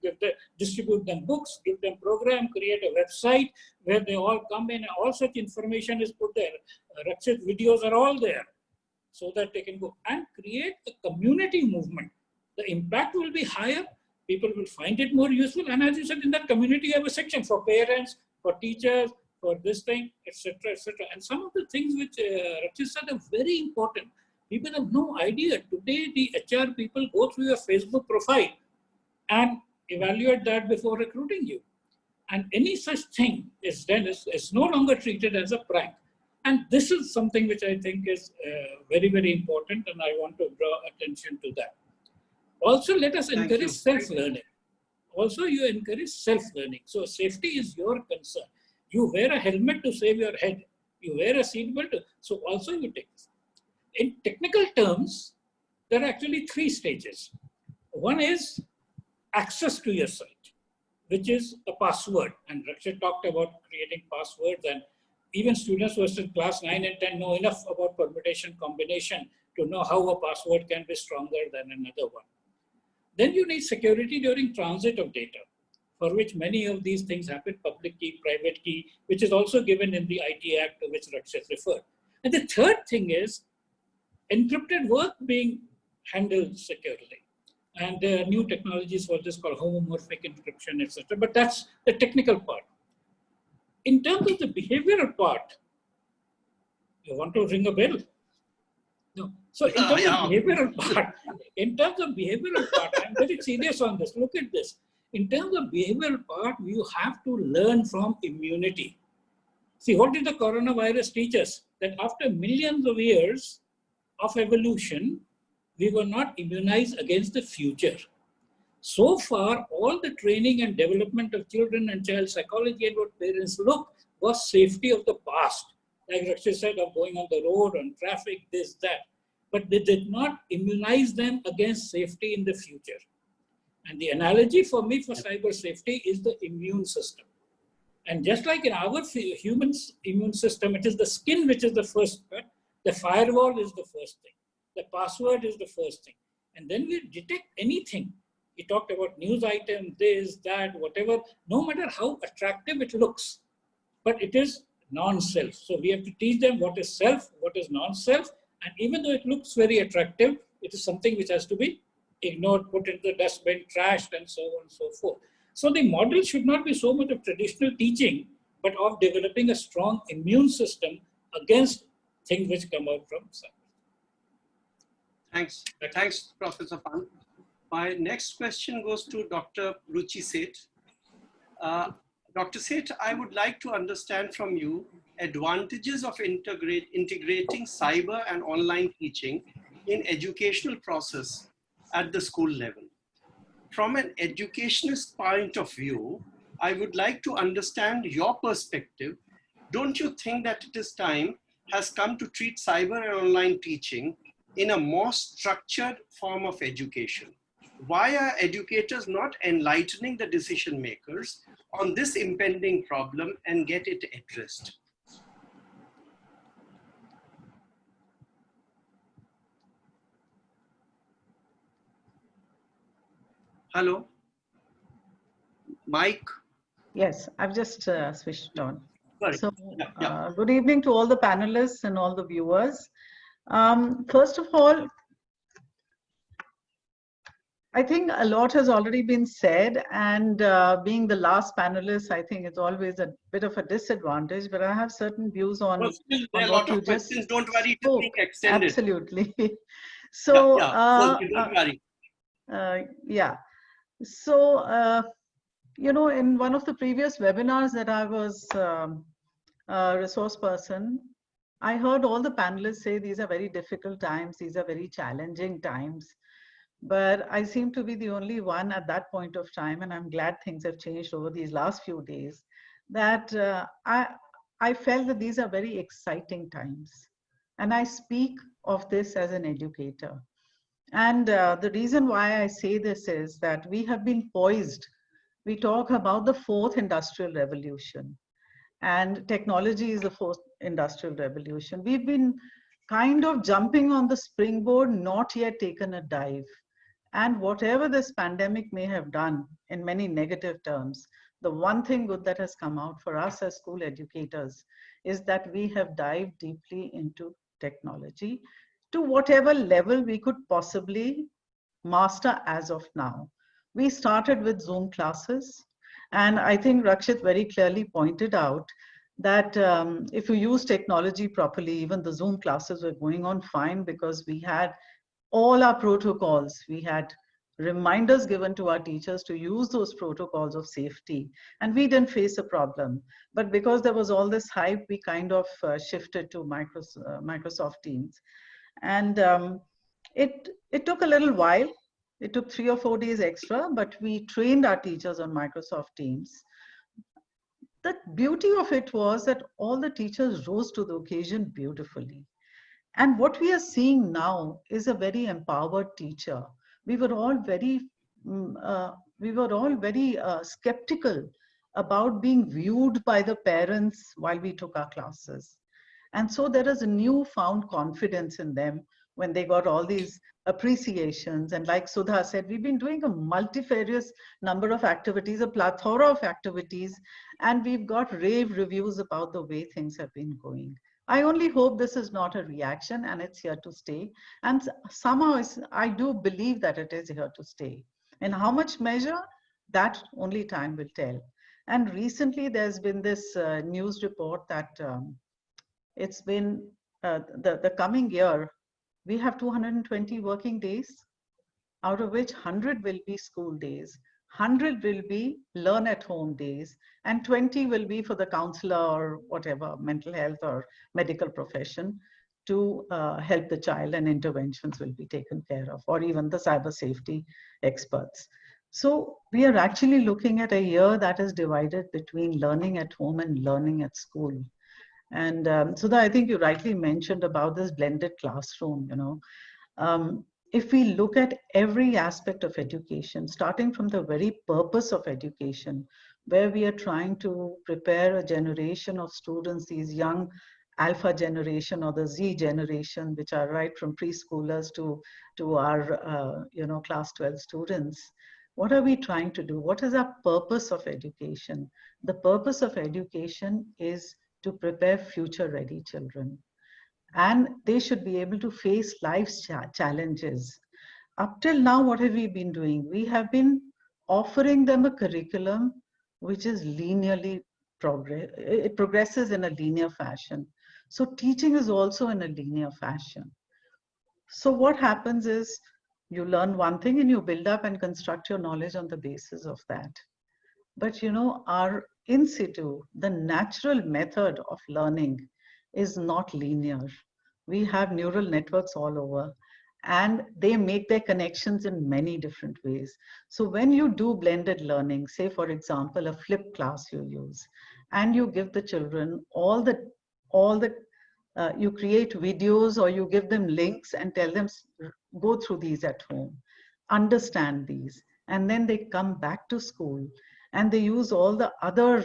distribute them books, give them program, create a website where they all come in, and all such information is put there. Rakshit videos are all there so that they can go and create a community movement. The impact will be higher, people will find it more useful, and as you said, in that community you have a section for parents, for teachers, for this thing, etc., etc. And some of the things which Rakshit said are very important. People have no idea. Today, the HR people go through your Facebook profile and evaluate that before recruiting you. And any such thing is then is no longer treated as a prank. And this is something which I think is very, very important, and I want to draw attention to that. Also, let us encourage self-learning. Also, you encourage self-learning. So safety is your concern. You wear a helmet to save your head. You wear a seatbelt. So also you take this. In technical terms, there are actually 3 stages. One is access to your site, which is a password. And Rakshit talked about creating passwords, and even students who are in class 9 and 10 know enough about permutation combination to know how a password can be stronger than another one. Then you need security during transit of data, for which many of these things happen, public key, private key, which is also given in the IT Act to which Rakshit referred. And the third thing is encrypted work being handled securely. And there are new technologies for this called homomorphic encryption, etc. But that's the technical part. In terms of the behavioral part, you want to ring a bell? No. So in terms of behavioral part, I'm very serious on this. Look at this. In terms of behavioral part, you have to learn from immunity. See, what did the coronavirus teach us? That after millions of years of evolution, we were not immunized against the future. So far, all the training and development of children and child psychology and what parents look was safety of the past. Like Rakshit said, of going on the road, on traffic, this, that. But they did not immunize them against safety in the future. And the analogy for me for cyber safety is the immune system. And just like in our human immune system, it is the skin which is the first part. The firewall is the first thing. The password is the first thing. And then we detect anything. He talked about news item, this, that, whatever, no matter how attractive it looks, but it is non-self. So we have to teach them what is self, what is non-self. And even though it looks very attractive, it is something which has to be ignored, put in the dustbin, trashed, and so on and so forth. So the model should not be so much of traditional teaching, but of developing a strong immune system against things which come out from cyber. Thanks. Thanks, Professor Pant. My next question goes to Dr. Ruchi Seth. Dr. Seth, I would like to understand from you advantages of integrating cyber and online teaching in educational process at the school level. From an educationist point of view, I would like to understand your perspective. Don't you think that it is time has come to treat cyber and online teaching in a more structured form of education? Why are educators not enlightening the decision makers on this impending problem and get it addressed? Hello? Mike? Yes, I've just switched on. Sorry. So, Yeah. good evening to all the panelists and all the viewers. First of all, I think a lot has already been said, and being the last panelist, I think it's always a bit of a disadvantage, but I have certain views Well, on, still there are a what lot you of just questions. Don't worry, it is being spoke. extended. Absolutely. Yeah, So, yeah. Well, don't worry. yeah. So, you know, in one of the previous webinars that I was a resource person, I heard all the panelists say these are very difficult times, these are very challenging times. But I seem to be the only one at that point of time, and I'm glad things have changed over these last few days, that I felt that these are very exciting times. And I speak of this as an educator. And the reason why I say this is that we have been poised. We talk about the fourth industrial revolution, and technology is the fourth industrial revolution. We've been kind of jumping on the springboard, not yet taken a dive. And whatever this pandemic may have done in many negative terms, the one thing good that has come out for us as school educators is that we have dived deeply into technology to whatever level we could possibly master as of now. We started with Zoom classes, and I think Rakshit very clearly pointed out that if you use technology properly, even the Zoom classes were going on fine because we had all our protocols. We had reminders given to our teachers to use those protocols of safety, and we didn't face a problem. But because there was all this hype, we kind of shifted to Microsoft Teams. And it took a little while. It took 3 or 4 days extra, but we trained our teachers on Microsoft Teams. The beauty of it was that all the teachers rose to the occasion beautifully. And what we are seeing now is a very empowered teacher. We were all very, skeptical about being viewed by the parents while we took our classes. And so there is a newfound confidence in them when they got all these appreciations. And like Sudha said, we've been doing a multifarious number of activities, a plethora of activities, and we've got rave reviews about the way things have been going. I only hope this is not a reaction and it's here to stay. And somehow I do believe that it is here to stay. And how much measure, that only time will tell. And recently there's been this news report that it's been the coming year, we have 220 working days, out of which 100 will be school days, 100 will be learn at home days, and 20 will be for the counselor or whatever, mental health or medical profession to help the child, and interventions will be taken care of, or even the cyber safety experts. So we are actually looking at a year that is divided between learning at home and learning at school. And Sudha, I think you rightly mentioned about this blended classroom, you know. If we look at every aspect of education, starting from the very purpose of education, where we are trying to prepare a generation of students, these young alpha generation or the Z generation, which are right from preschoolers to our, you know, class 12 students. What are we trying to do? What is our purpose of education? The purpose of education is to prepare future-ready children. And they should be able to face life's challenges. Up till now, what have we been doing? We have been offering them a curriculum which is linearly it progresses in a linear fashion. So teaching is also in a linear fashion. So what happens is you learn one thing and you build up and construct your knowledge on the basis of that. But you know, our in situ, the natural method of learning is not linear. We have neural networks all over, and they make their connections in many different ways. So when you do blended learning, say for example, a flipped class you use, and you give the children you create videos or you give them links and tell them, go through these at home, understand these, and then they come back to school and they use all the other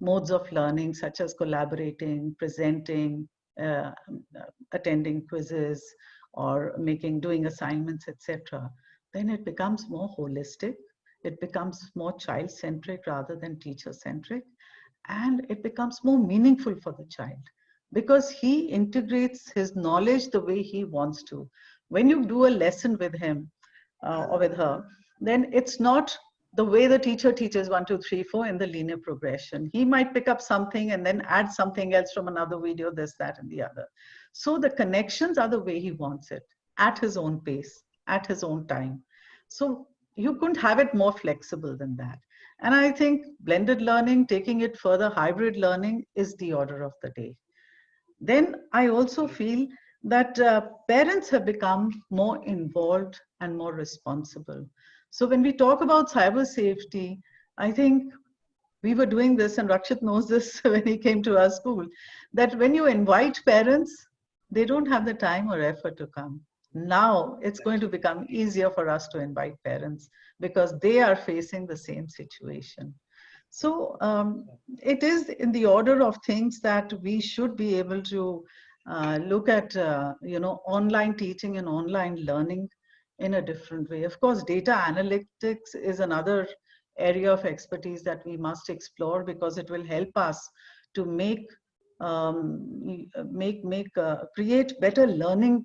modes of learning, such as collaborating, presenting, attending quizzes, or doing assignments, etc. Then it becomes more holistic. It becomes more child-centric rather than teacher-centric. And it becomes more meaningful for the child because he integrates his knowledge the way he wants to. When you do a lesson with him, or with her, then it's not the way the teacher teaches 1, 2, 3, 4 in the linear progression. He might pick up something and then add something else from another video, this, that, and the other. So the connections are the way he wants it, at his own pace, at his own time. So you couldn't have it more flexible than that. And I think blended learning, taking it further, hybrid learning is the order of the day. Then I also feel that parents have become more involved and more responsible. So when we talk about cyber safety, I think we were doing this, and Rakshit knows this when he came to our school, that when you invite parents, they don't have the time or effort to come. Now it's going to become easier for us to invite parents because they are facing the same situation. So it is in the order of things that we should be able to look at, online teaching and online learning in a different way. Of course, data analytics is another area of expertise that we must explore because it will help us to create better learning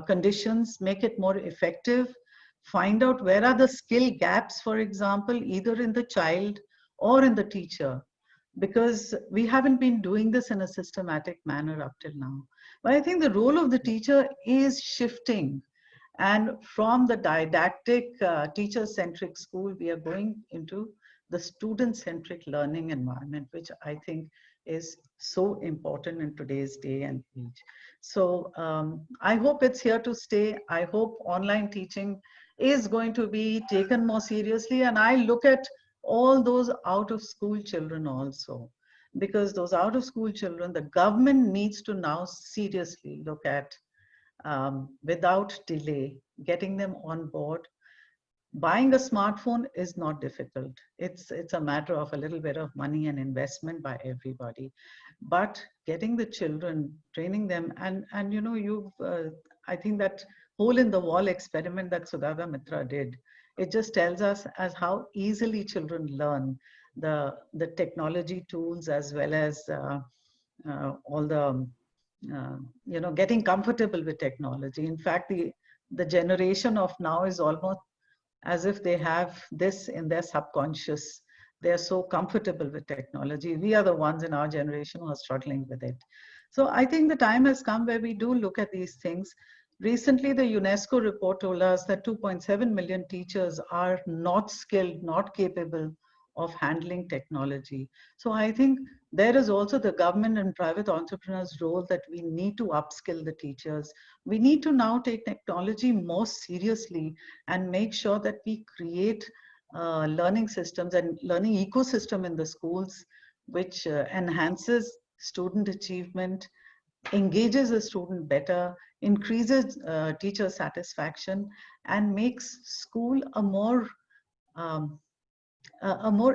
conditions, make it more effective, find out where are the skill gaps, for example, either in the child or in the teacher, because we haven't been doing this in a systematic manner up till now. But I think the role of the teacher is shifting. And from the didactic teacher-centric school, we are going into the student-centric learning environment, which I think is so important in today's day and age. So I hope it's here to stay. I hope online teaching is going to be taken more seriously. And I look at all those out-of-school children also, because those out-of-school children, the government needs to now seriously look at, without delay, getting them on board. Buying a smartphone is not difficult. It's a matter of a little bit of money and investment by everybody. But getting the children, training them, and I think that hole in the wall experiment that Sudhakar Mitra did, it just tells us as how easily children learn the technology tools as well as all the getting comfortable with technology. In fact, the generation of now is almost as if they have this in their subconscious. They're so comfortable with technology. We are the ones in our generation who are struggling with it. So I think the time has come where we do look at these things. Recently, the UNESCO report told us that 2.7 million teachers are not skilled, not capable of handling technology. So I think there is also the government and private entrepreneurs' role that we need to upskill the teachers. We need to now take technology more seriously and make sure that we create learning systems and learning ecosystem in the schools, which enhances student achievement, engages the student better, increases teacher satisfaction, and makes school a more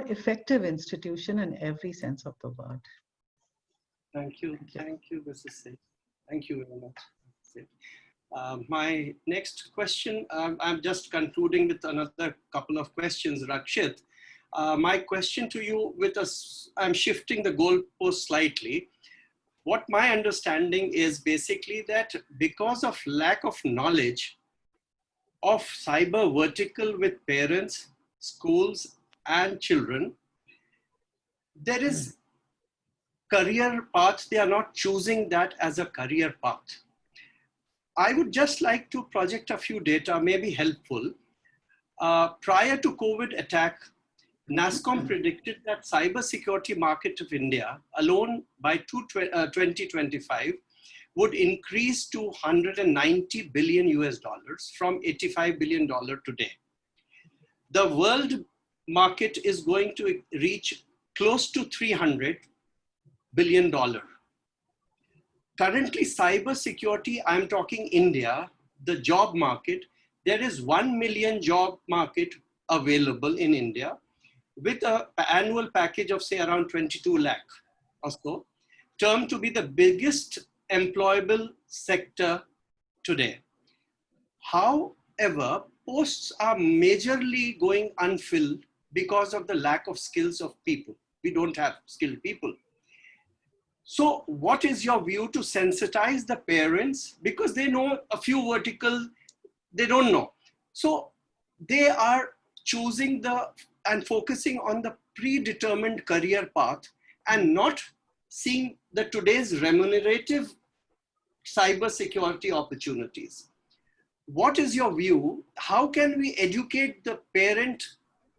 effective institution in every sense of the word. Thank you, Mrs. Seth. Thank you very much. My next question, I'm just concluding with another couple of questions, Rakshit. My question to you, I'm shifting the goalpost slightly. What my understanding is basically that because of lack of knowledge of cyber vertical with parents, schools, and children, there is career path. They are not choosing that as a career path. I would just like to project a few data, may be helpful. Prior to COVID attack, NASSCOM predicted that cybersecurity market of India alone by 2025 would increase to 190 billion US dollars from $85 billion today. The world market is going to reach close to $300 billion. Currently, cybersecurity, I'm talking India, the job market, there is 1 million job market available in India with an annual package of say around 22 lakh or so, termed to be the biggest employable sector today. However, posts are majorly going unfilled because of the lack of skills of people. We don't have skilled people. So what is your view to sensitize the parents? Because they know a few vertical, they don't know. So they are choosing and focusing on the predetermined career path and not seeing the today's remunerative cyber security opportunities. What is your view? How can we educate the parent,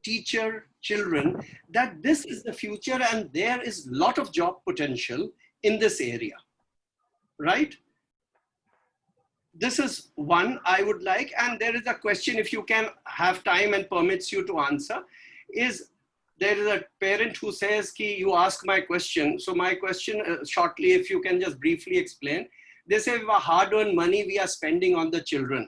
teacher, children that this is the future and there is a lot of job potential in this area, right? This is one I would like, and there is a question, if you can have time and permits you to answer, is there is a parent who says, Ki, you ask my question. So my question shortly, if you can just briefly explain, they say our hard-earned money we are spending on the children,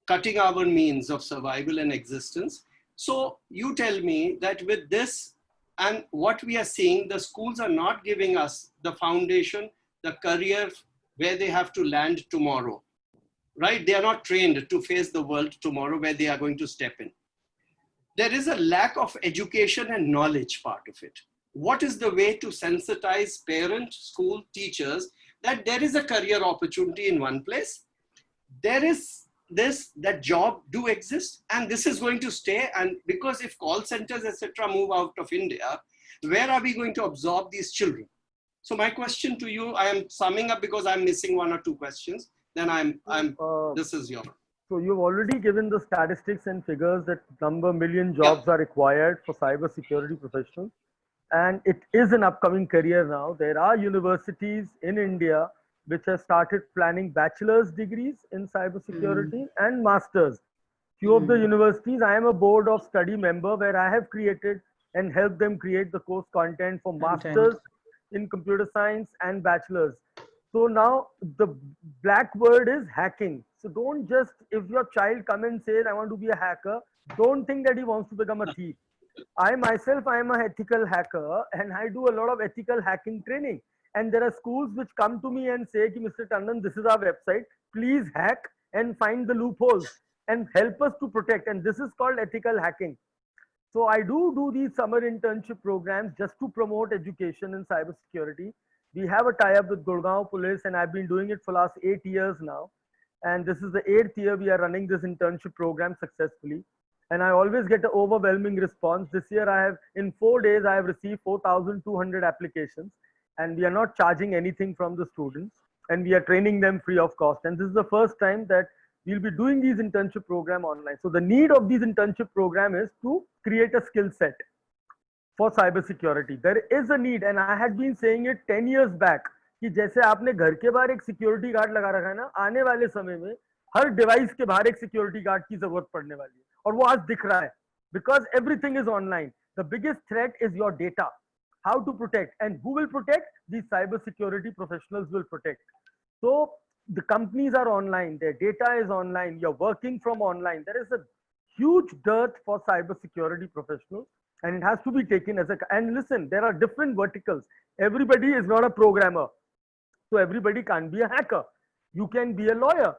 cutting our means of survival and existence. So you tell me that with this and what we are seeing, the schools are not giving us the foundation, the career where they have to land tomorrow, right? They are not trained to face the world tomorrow where they are going to step in. There is a lack of education and knowledge part of it. What is the way to sensitize parents, school, teachers that there is a career opportunity in one place? There is that job do exist and this is going to stay. And because if call centers, etc. move out of India, where are we going to absorb these children? So my question to you, I am summing up because I'm missing one or two questions. Then this is your. So you've already given the statistics and figures that million jobs are required for cyber security professionals. And it is an upcoming career now. There are universities in India which have started planning bachelor's degrees in cybersecurity and masters. Few of the universities, I am a board of study member where I have created and helped them create the course content for masters in computer science and bachelor's. So now the black word is hacking. So don't just, if your child come and says, I want to be a hacker, don't think that he wants to become a thief. I myself, I am an ethical hacker and I do a lot of ethical hacking training. And there are schools which come to me and say, Mr. Tandon, this is our website. Please hack and find the loopholes and help us to protect. And this is called ethical hacking. So I do these summer internship programs just to promote education in cybersecurity. We have a tie-up with Gurgaon Police and I've been doing it for the last 8 years now. And this is the 8th year we are running this internship program successfully. And I always get an overwhelming response. This year in 4 days, I have received 4,200 applications. And we are not charging anything from the students and we are training them free of cost. And this is the first time that we'll be doing these internship program online. So the need of these internship program is to create a skill set for cybersecurity. There is a need, and I had been saying it 10 years back, कि जैसे आपने घर के बाहर एक security guard लगा रखा है ना, आने वाले समय में हर डिवाइस के बाहर एक सिक्योरिटी गार्ड की जरूरत पड़ने वाली है और वो आज दिख रहा है because everything is online. The biggest threat is your data. How to protect and who will protect? These cyber security professionals will protect. So the companies are online, their data is online, you're working from online. There is a huge dearth for cyber security professionals and it has to be taken as and listen, there are different verticals. Everybody is not a programmer. So everybody can't be a hacker. You can be a lawyer,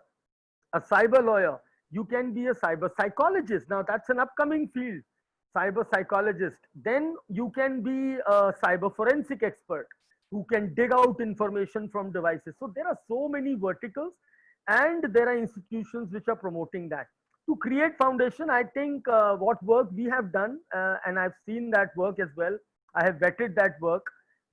a cyber lawyer. You can be a cyber psychologist. Now that's an upcoming field. Cyber psychologist. Then you can be a cyber forensic expert who can dig out information from devices. So there are so many verticals and there are institutions which are promoting that. To create foundation, I think what work we have done, and I've seen that work as well. I have vetted that work,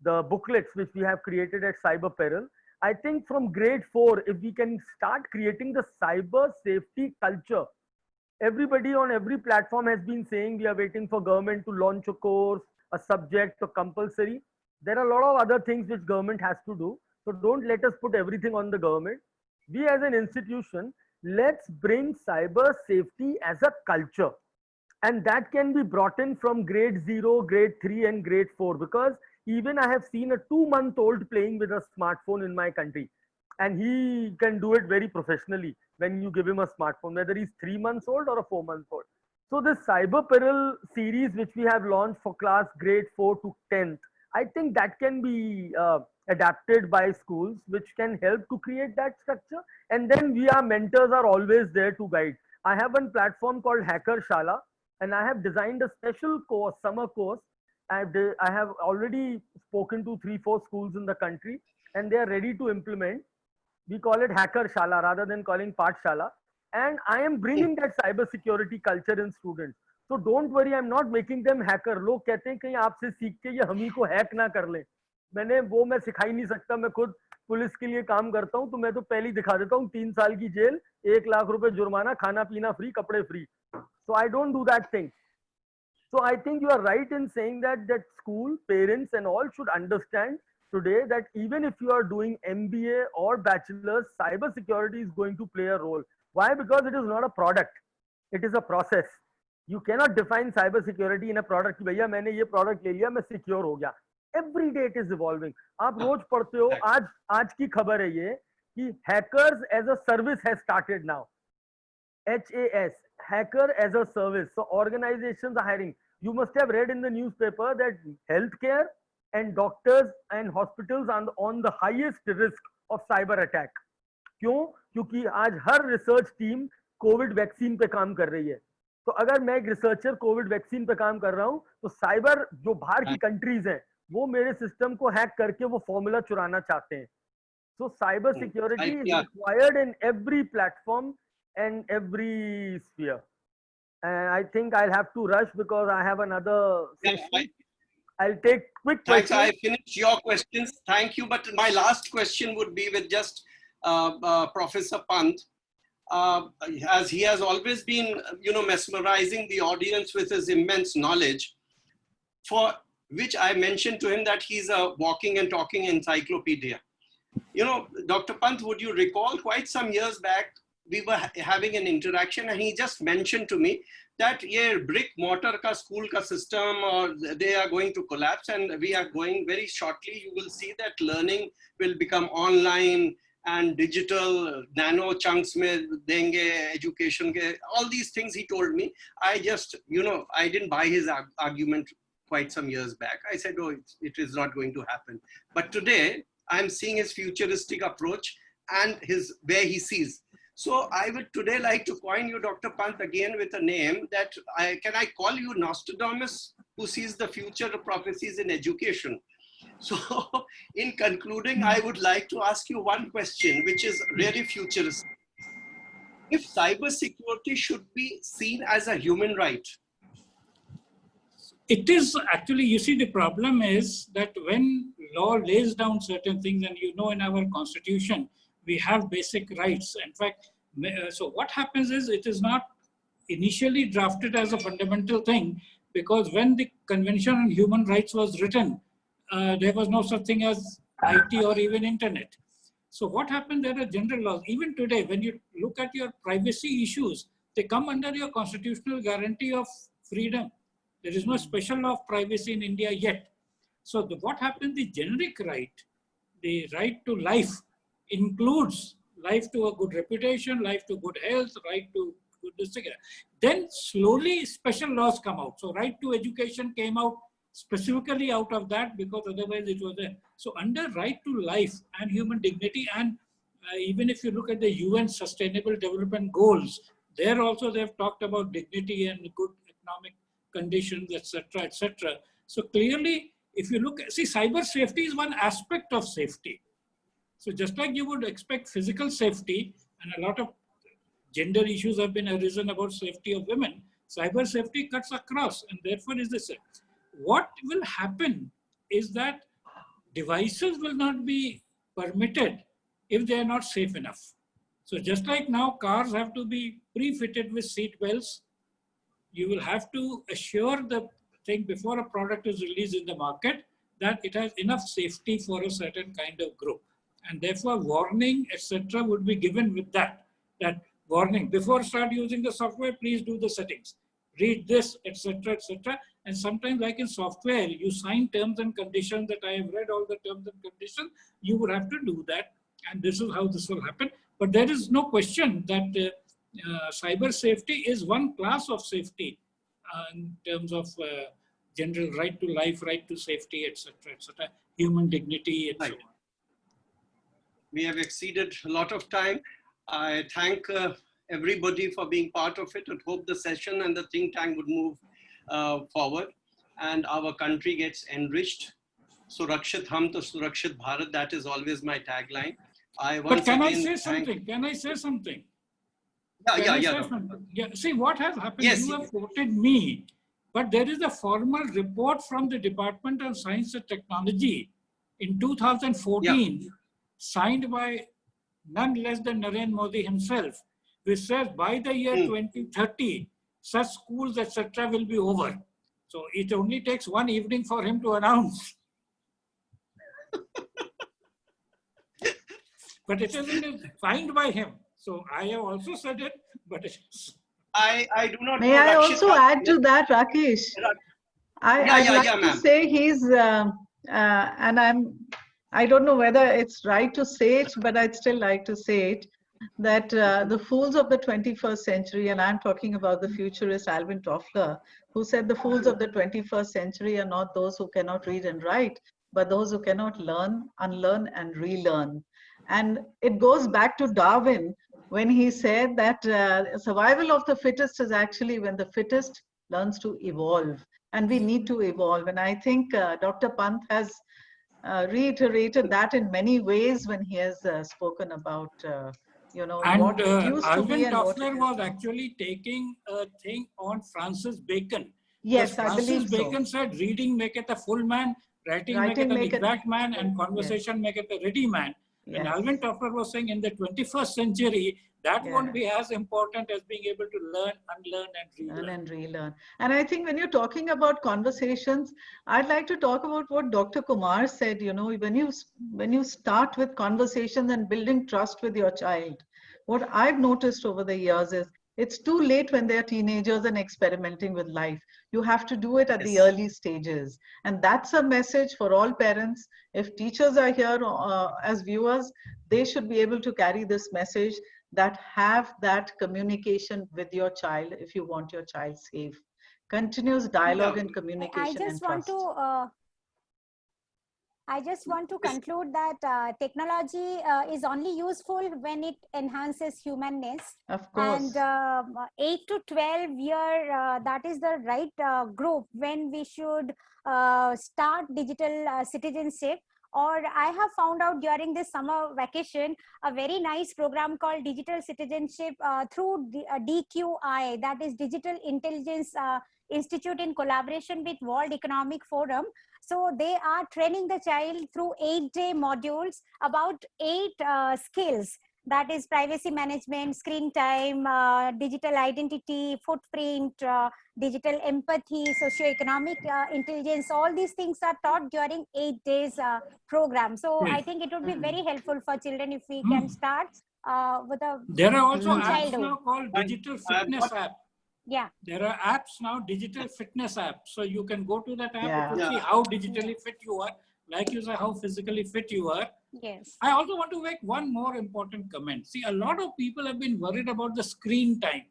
the booklets which we have created at Cyber Peril. I think from grade 4, if we can start creating the cyber safety culture. Everybody on every platform has been saying we are waiting for government to launch a course, a subject, or compulsory. There are a lot of other things which government has to do. So don't let us put everything on the government. We as an institution, let's bring cyber safety as a culture. And that can be brought in from grade 0, grade 3 and grade 4. Because even I have seen a 2-month-old playing with a smartphone in my country. And he can do it very professionally when you give him a smartphone, whether he's 3 months old or a 4 months old. So this Cyber Peril series, which we have launched for class grade 4 to 10th, I think that can be adapted by schools, which can help to create that structure. And then our mentors are always there to guide. I have one platform called Hacker Shala, and I have designed a special course, summer course. I have already spoken to 3-4 schools in the country, and they are ready to implement. We call it Hacker Shala rather than calling Pathshala. and I am bringing that cyber security culture in students. So don't worry, I'm not making them hacker. लोग कहते हैं कहीं आपसे सीख के ये हम ही को हैक ना कर ले. मैं सिखा ही नहीं सकता. मैं खुद पुलिस के लिए काम करता हूँ, तो मैं तो पहले ही दिखा देता हूँ 3 साल की जेल, 1 लाख रुपए जुर्माना, खाना पीना फ्री, कपड़े free. So I don't do that thing. So I think you are right in saying that school, parents and all should understand today that even if you are doing MBA or bachelor's, cyber security is going to play a role. Why? Because it is not a product. It is a process. You cannot define cyber security in a product. भैया मैंने ये product ले लिया, मैं secure हो गया. Every day it is evolving. आप रोज पढ़ते हो, आज की खबर है ये कि hackers as a service has started now. HAS, hacker as a service. So organizations are hiring. You must have read in the newspaper that healthcare and doctors and hospitals are on the highest risk of cyber attack. क्यों? क्योंकि आज हर research team Covid vaccine पे काम कर रही है. तो अगर मैं एक रिसर्चर कोविड वैक्सीन पे काम कर रहा हूं, तो साइबर जो बाहर की कंट्रीज हैं वो मेरे सिस्टम को हैक करके वो फॉर्मूला चुराना चाहते हैं. So cyber security is required in every platform and every sphere. And I think I'll have to rush because I have another session. I'll take quick questions. Thanks. I finished your questions. Thank you. But my last question would be with just Professor Pant. As he has always been, mesmerizing the audience with his immense knowledge, for which I mentioned to him that he's a walking and talking encyclopedia. Dr. Pant, would you recall quite some years back, we were having an interaction and he just mentioned to me that brick mortar ka school ka system, or they are going to collapse, and we are going very shortly. You will see that learning will become online and digital, nano chunks mein denge education ke, all these things he told me. I just, I didn't buy his argument quite some years back. I said, oh, it is not going to happen. But today I'm seeing his futuristic approach and where he sees. So I would today like to coin you, Dr. Pant, again with a name that can I call you Nostradamus, who sees the future prophecies in education. So in concluding, I would like to ask you one question, which is really futuristic. If cybersecurity should be seen as a human right? It is actually, you see, the problem is that when law lays down certain things, and in our constitution, we have basic rights. In fact, so what happens is it is not initially drafted as a fundamental thing, because when the Convention on Human Rights was written, there was no such thing as IT or even internet. So what happened, there are general laws. Even today, when you look at your privacy issues, they come under your constitutional guarantee of freedom. There is no special law of privacy in India yet. So what happened, the generic right, the right to life, includes life to a good reputation, life to good health, right to good district. Then slowly special laws come out. So right to education came out specifically out of that, because otherwise it was there. So under right to life and human dignity, and even if you look at the UN Sustainable Development Goals, there also they have talked about dignity and good economic conditions, etc., etc. So clearly, if you look, see, cyber safety is one aspect of safety. So just like you would expect physical safety, and a lot of gender issues have been arisen about safety of women, cyber safety cuts across, and therefore is this. What will happen is that devices will not be permitted if they are not safe enough. So just like now cars have to be pre-fitted with seat belts, you will have to assure the thing before a product is released in the market that it has enough safety for a certain kind of group. And therefore warning, etc. would be given with that warning. Before start using the software, please do the settings. Read this, etc., etc. And sometimes like in software, you sign terms and conditions that I have read all the terms and conditions. You would have to do that. And this is how this will happen. But there is no question that cyber safety is one class of safety in terms of general right to life, right to safety, etc., etc., human dignity, and so on. We have exceeded a lot of time. I thank everybody for being part of it, and hope the session and the think tank would move forward and our country gets enriched. Surakshit Hum to Surakshit Bharat, that is always my tagline. But can I say something? Can I say something? Can I yeah. say something? Yeah. See what has happened. Yes. You have quoted me, but there is a formal report from the Department of Science and Technology in 2014, signed by none less than Narendra Modi himself, which says by the year 2030, such schools, etc., will be over. So it only takes one evening for him to announce. But it isn't signed by him. So I have also said it, but it is. I do not May know. I Rakshit, also add to that, Rakesh? I'd like to ma'am. say and I don't know whether it's right to say it, but I'd still like to say it, that the fools of the 21st century, and I'm talking about the futurist Alvin Toffler, who said the fools of the 21st century are not those who cannot read and write, but those who cannot learn, unlearn, and relearn. And it goes back to Darwin when he said that survival of the fittest is actually when the fittest learns to evolve. And we need to evolve. And I think Dr. Pant has reiterated that in many ways when he has spoken about, what it used to be Alvin and what it Toffler is was now. actually taking a thing on Francis Bacon. Yes, Because I believe Francis so. Bacon said, reading maketh a full man, writing Writing maketh an maketh- exact man, and conversation maketh a ready man. And Yes. Alvin Toffler was saying in the 21st century, that won't be as important as being able to learn, unlearn, and Learn relearn. and relearn. And I think when you're talking about conversations, I'd like to talk about what Dr. Kumar said, when you start with conversations and building trust with your child, what I've noticed over the years is it's too late when they're teenagers and experimenting with life. You have to do it at the early stages. And that's a message for all parents. If teachers are here as viewers, they should be able to carry this message, that have that communication with your child if you want your child safe. Continuous dialogue and communication and trust. I just want to conclude that technology is only useful when it enhances humanness. Of course. And 8 to 12 year, that is the right group when we should start digital citizenship. Or I have found out during this summer vacation, a very nice program called Digital Citizenship through DQI, that is Digital Intelligence Institute, in collaboration with World Economic Forum. So they are training the child through 8-day modules about 8 skills. That is privacy management, screen time, digital identity, footprint, digital empathy, socioeconomic intelligence. All these things are taught during 8 days program. So I think it would be very helpful for children if we can start with a There are also apps childhood. now called digital fitness app. Yeah. There are apps now, digital fitness apps. So you can go to that app, Yeah. you can see how digitally fit you are, like you say, how physically fit you are. Yes. I also want to make one more important comment. See, a lot of people have been worried about the screen time.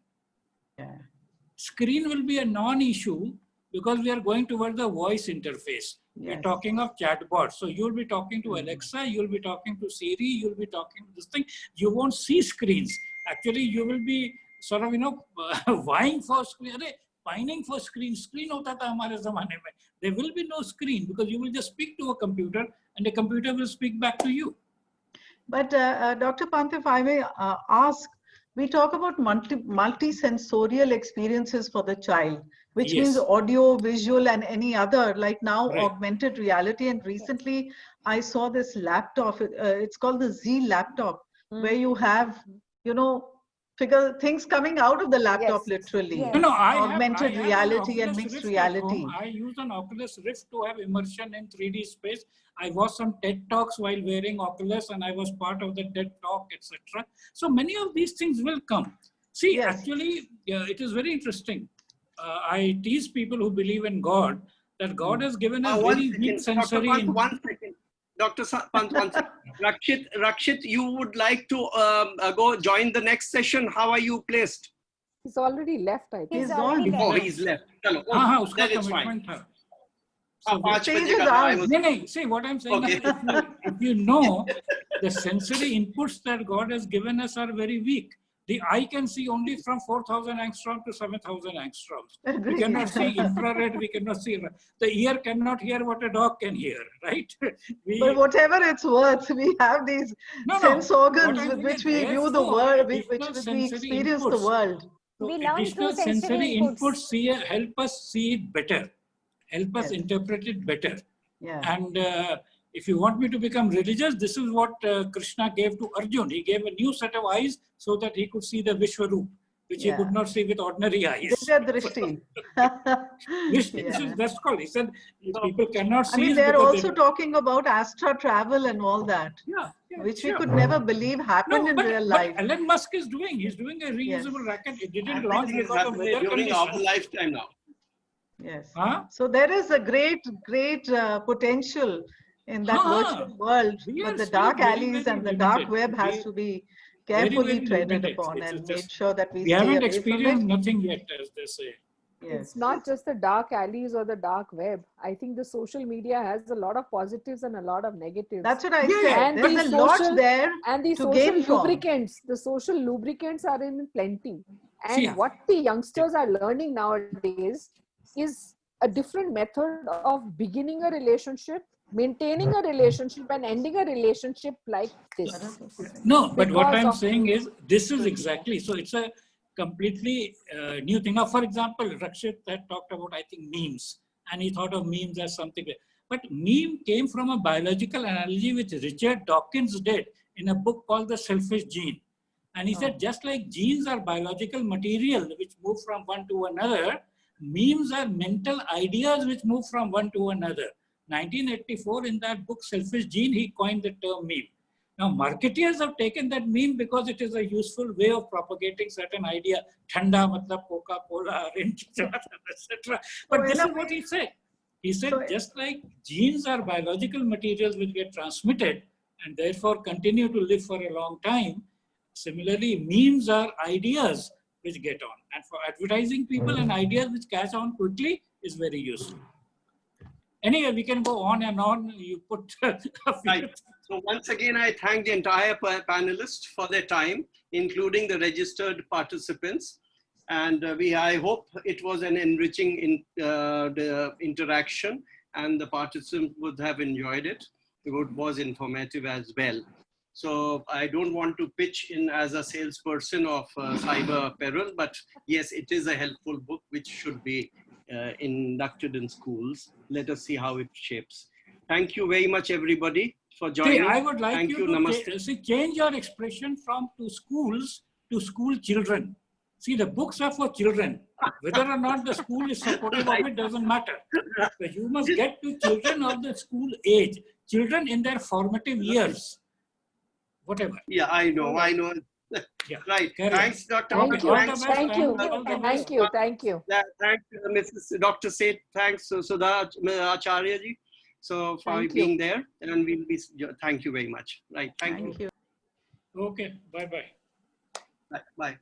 Yeah. Screen will be a non-issue because we are going towards the voice interface. We're talking of chatbots. So you'll be talking to Alexa, you'll be talking to Siri, you'll be talking to this thing. You won't see screens. Actually, you will be sort of, vying for screen. Pining for screen. Screen hota tha hamare zamane mein. There will be no screen because you will just speak to a computer and the computer will speak back to you. But Dr. Pant, if I may ask, we talk about multi-sensorial experiences for the child, which means audio, visual, and any other, like now augmented reality. And recently I saw this laptop, it's called the Z laptop, where you have, figure things coming out of the laptop, literally. Yes. No, augmented reality and Oculus mixed Rift reality. I use an Oculus Rift to have immersion in 3D space. I watched some TED Talks while wearing Oculus and I was part of the TED Talk, etc. So many of these things will come. See, actually, it is very interesting. I tease people who believe in God that God has given us very weak sensory. Dr. Pant, 1 second. Dr. Pant, 1 second. Rakshit, you would like to go join the next session. How are you placed? He's already left, I think. He's already Oh, left. he's left. That is fine. So see what I'm saying. Okay. If you know, the sensory inputs that God has given us are very weak. The eye can see only from 4,000 angstrom to 7,000 angstroms. We Agreed. cannot see infrared, we cannot see. The ear cannot hear what a dog can hear, right? But whatever it's worth, we have these sense organs with which we view the world, with which we experience the world. So We learn additional through sensory inputs. help us see it better, help us Yes. interpret it better. Yeah. And if you want me to become religious, this is what Krishna gave to Arjun. He gave a new set of eyes so that he could see the Vishwaroop, which he could not see with ordinary eyes. Divya Drishti. That's called. He said people cannot see. I mean, they're also talking about astral travel and all that, which we could never believe happened in real life. But Elon Musk is doing. He's doing a reusable racket. It didn't launch Everything is because of happening weather during our conditions. lifetime now. Yes. Huh? So there is a great potential in that virtual world, We but are the still dark very, alleys very and the dark limited. web has We- to be very, carefully very treaded limited. upon It's and just- made sure that we We stay haven't away from experienced it. nothing yet, as they say. Yes. It's not just the dark alleys or the dark web. I think the social media has a lot of positives and a lot of negatives. That's what I Yeah, said. and There's the a lot social- there and the to social gain from. lubricants, the social lubricants are in plenty. And See, what the youngsters are learning nowadays is a different method of beginning a relationship, maintaining a relationship, and ending a relationship like this. No, but what Because I'm of- saying is this is exactly, so it's a completely new thing. Now, for example, Rakshit had talked about, I think, memes, and he thought of memes as something. But meme came from a biological analogy which Richard Dawkins did in a book called The Selfish Gene. And he said, just like genes are biological material which move from one to another, memes are mental ideas which move from one to another. 1984, in that book, Selfish Gene, he coined the term meme. Now, marketeers have taken that meme because it is a useful way of propagating certain idea. Thanda matlab Coca-Cola, etc. But this is what he said. He said, just like genes are biological materials which get transmitted and therefore continue to live for a long time, similarly, memes are ideas which get on. And for advertising people, and ideas which catch on quickly is very useful. Anyway, we can go on and on. You put a few Right. So once again, I thank the entire panelists for their time, including the registered participants. And I hope it was an enriching the interaction and the participants would have enjoyed it. It was informative as well. So I don't want to pitch in as a salesperson of Cyber Peril, but yes, it is a helpful book which should be inducted in schools. Let us see how it shapes. Thank you very much, everybody, for joining. See, I would like Thank you to change your expression from to schools to school children. See, the books are for children. Whether or not the school is supportive of it doesn't matter. But you must get to children of the school age, children in their formative years, whatever. Yeah, I know. Yeah. Right. Thanks, Dr. Thank you. Thanks. Thank you. All the best. Thank you. Thank you. Thanks, Mrs. Dr. Seth. Thanks, Sudha Acharya ji, so for Thank being you. there. And we'll be. Thank you very much. Right. Thank you. Thank you. Okay. Bye-bye. Bye. Bye.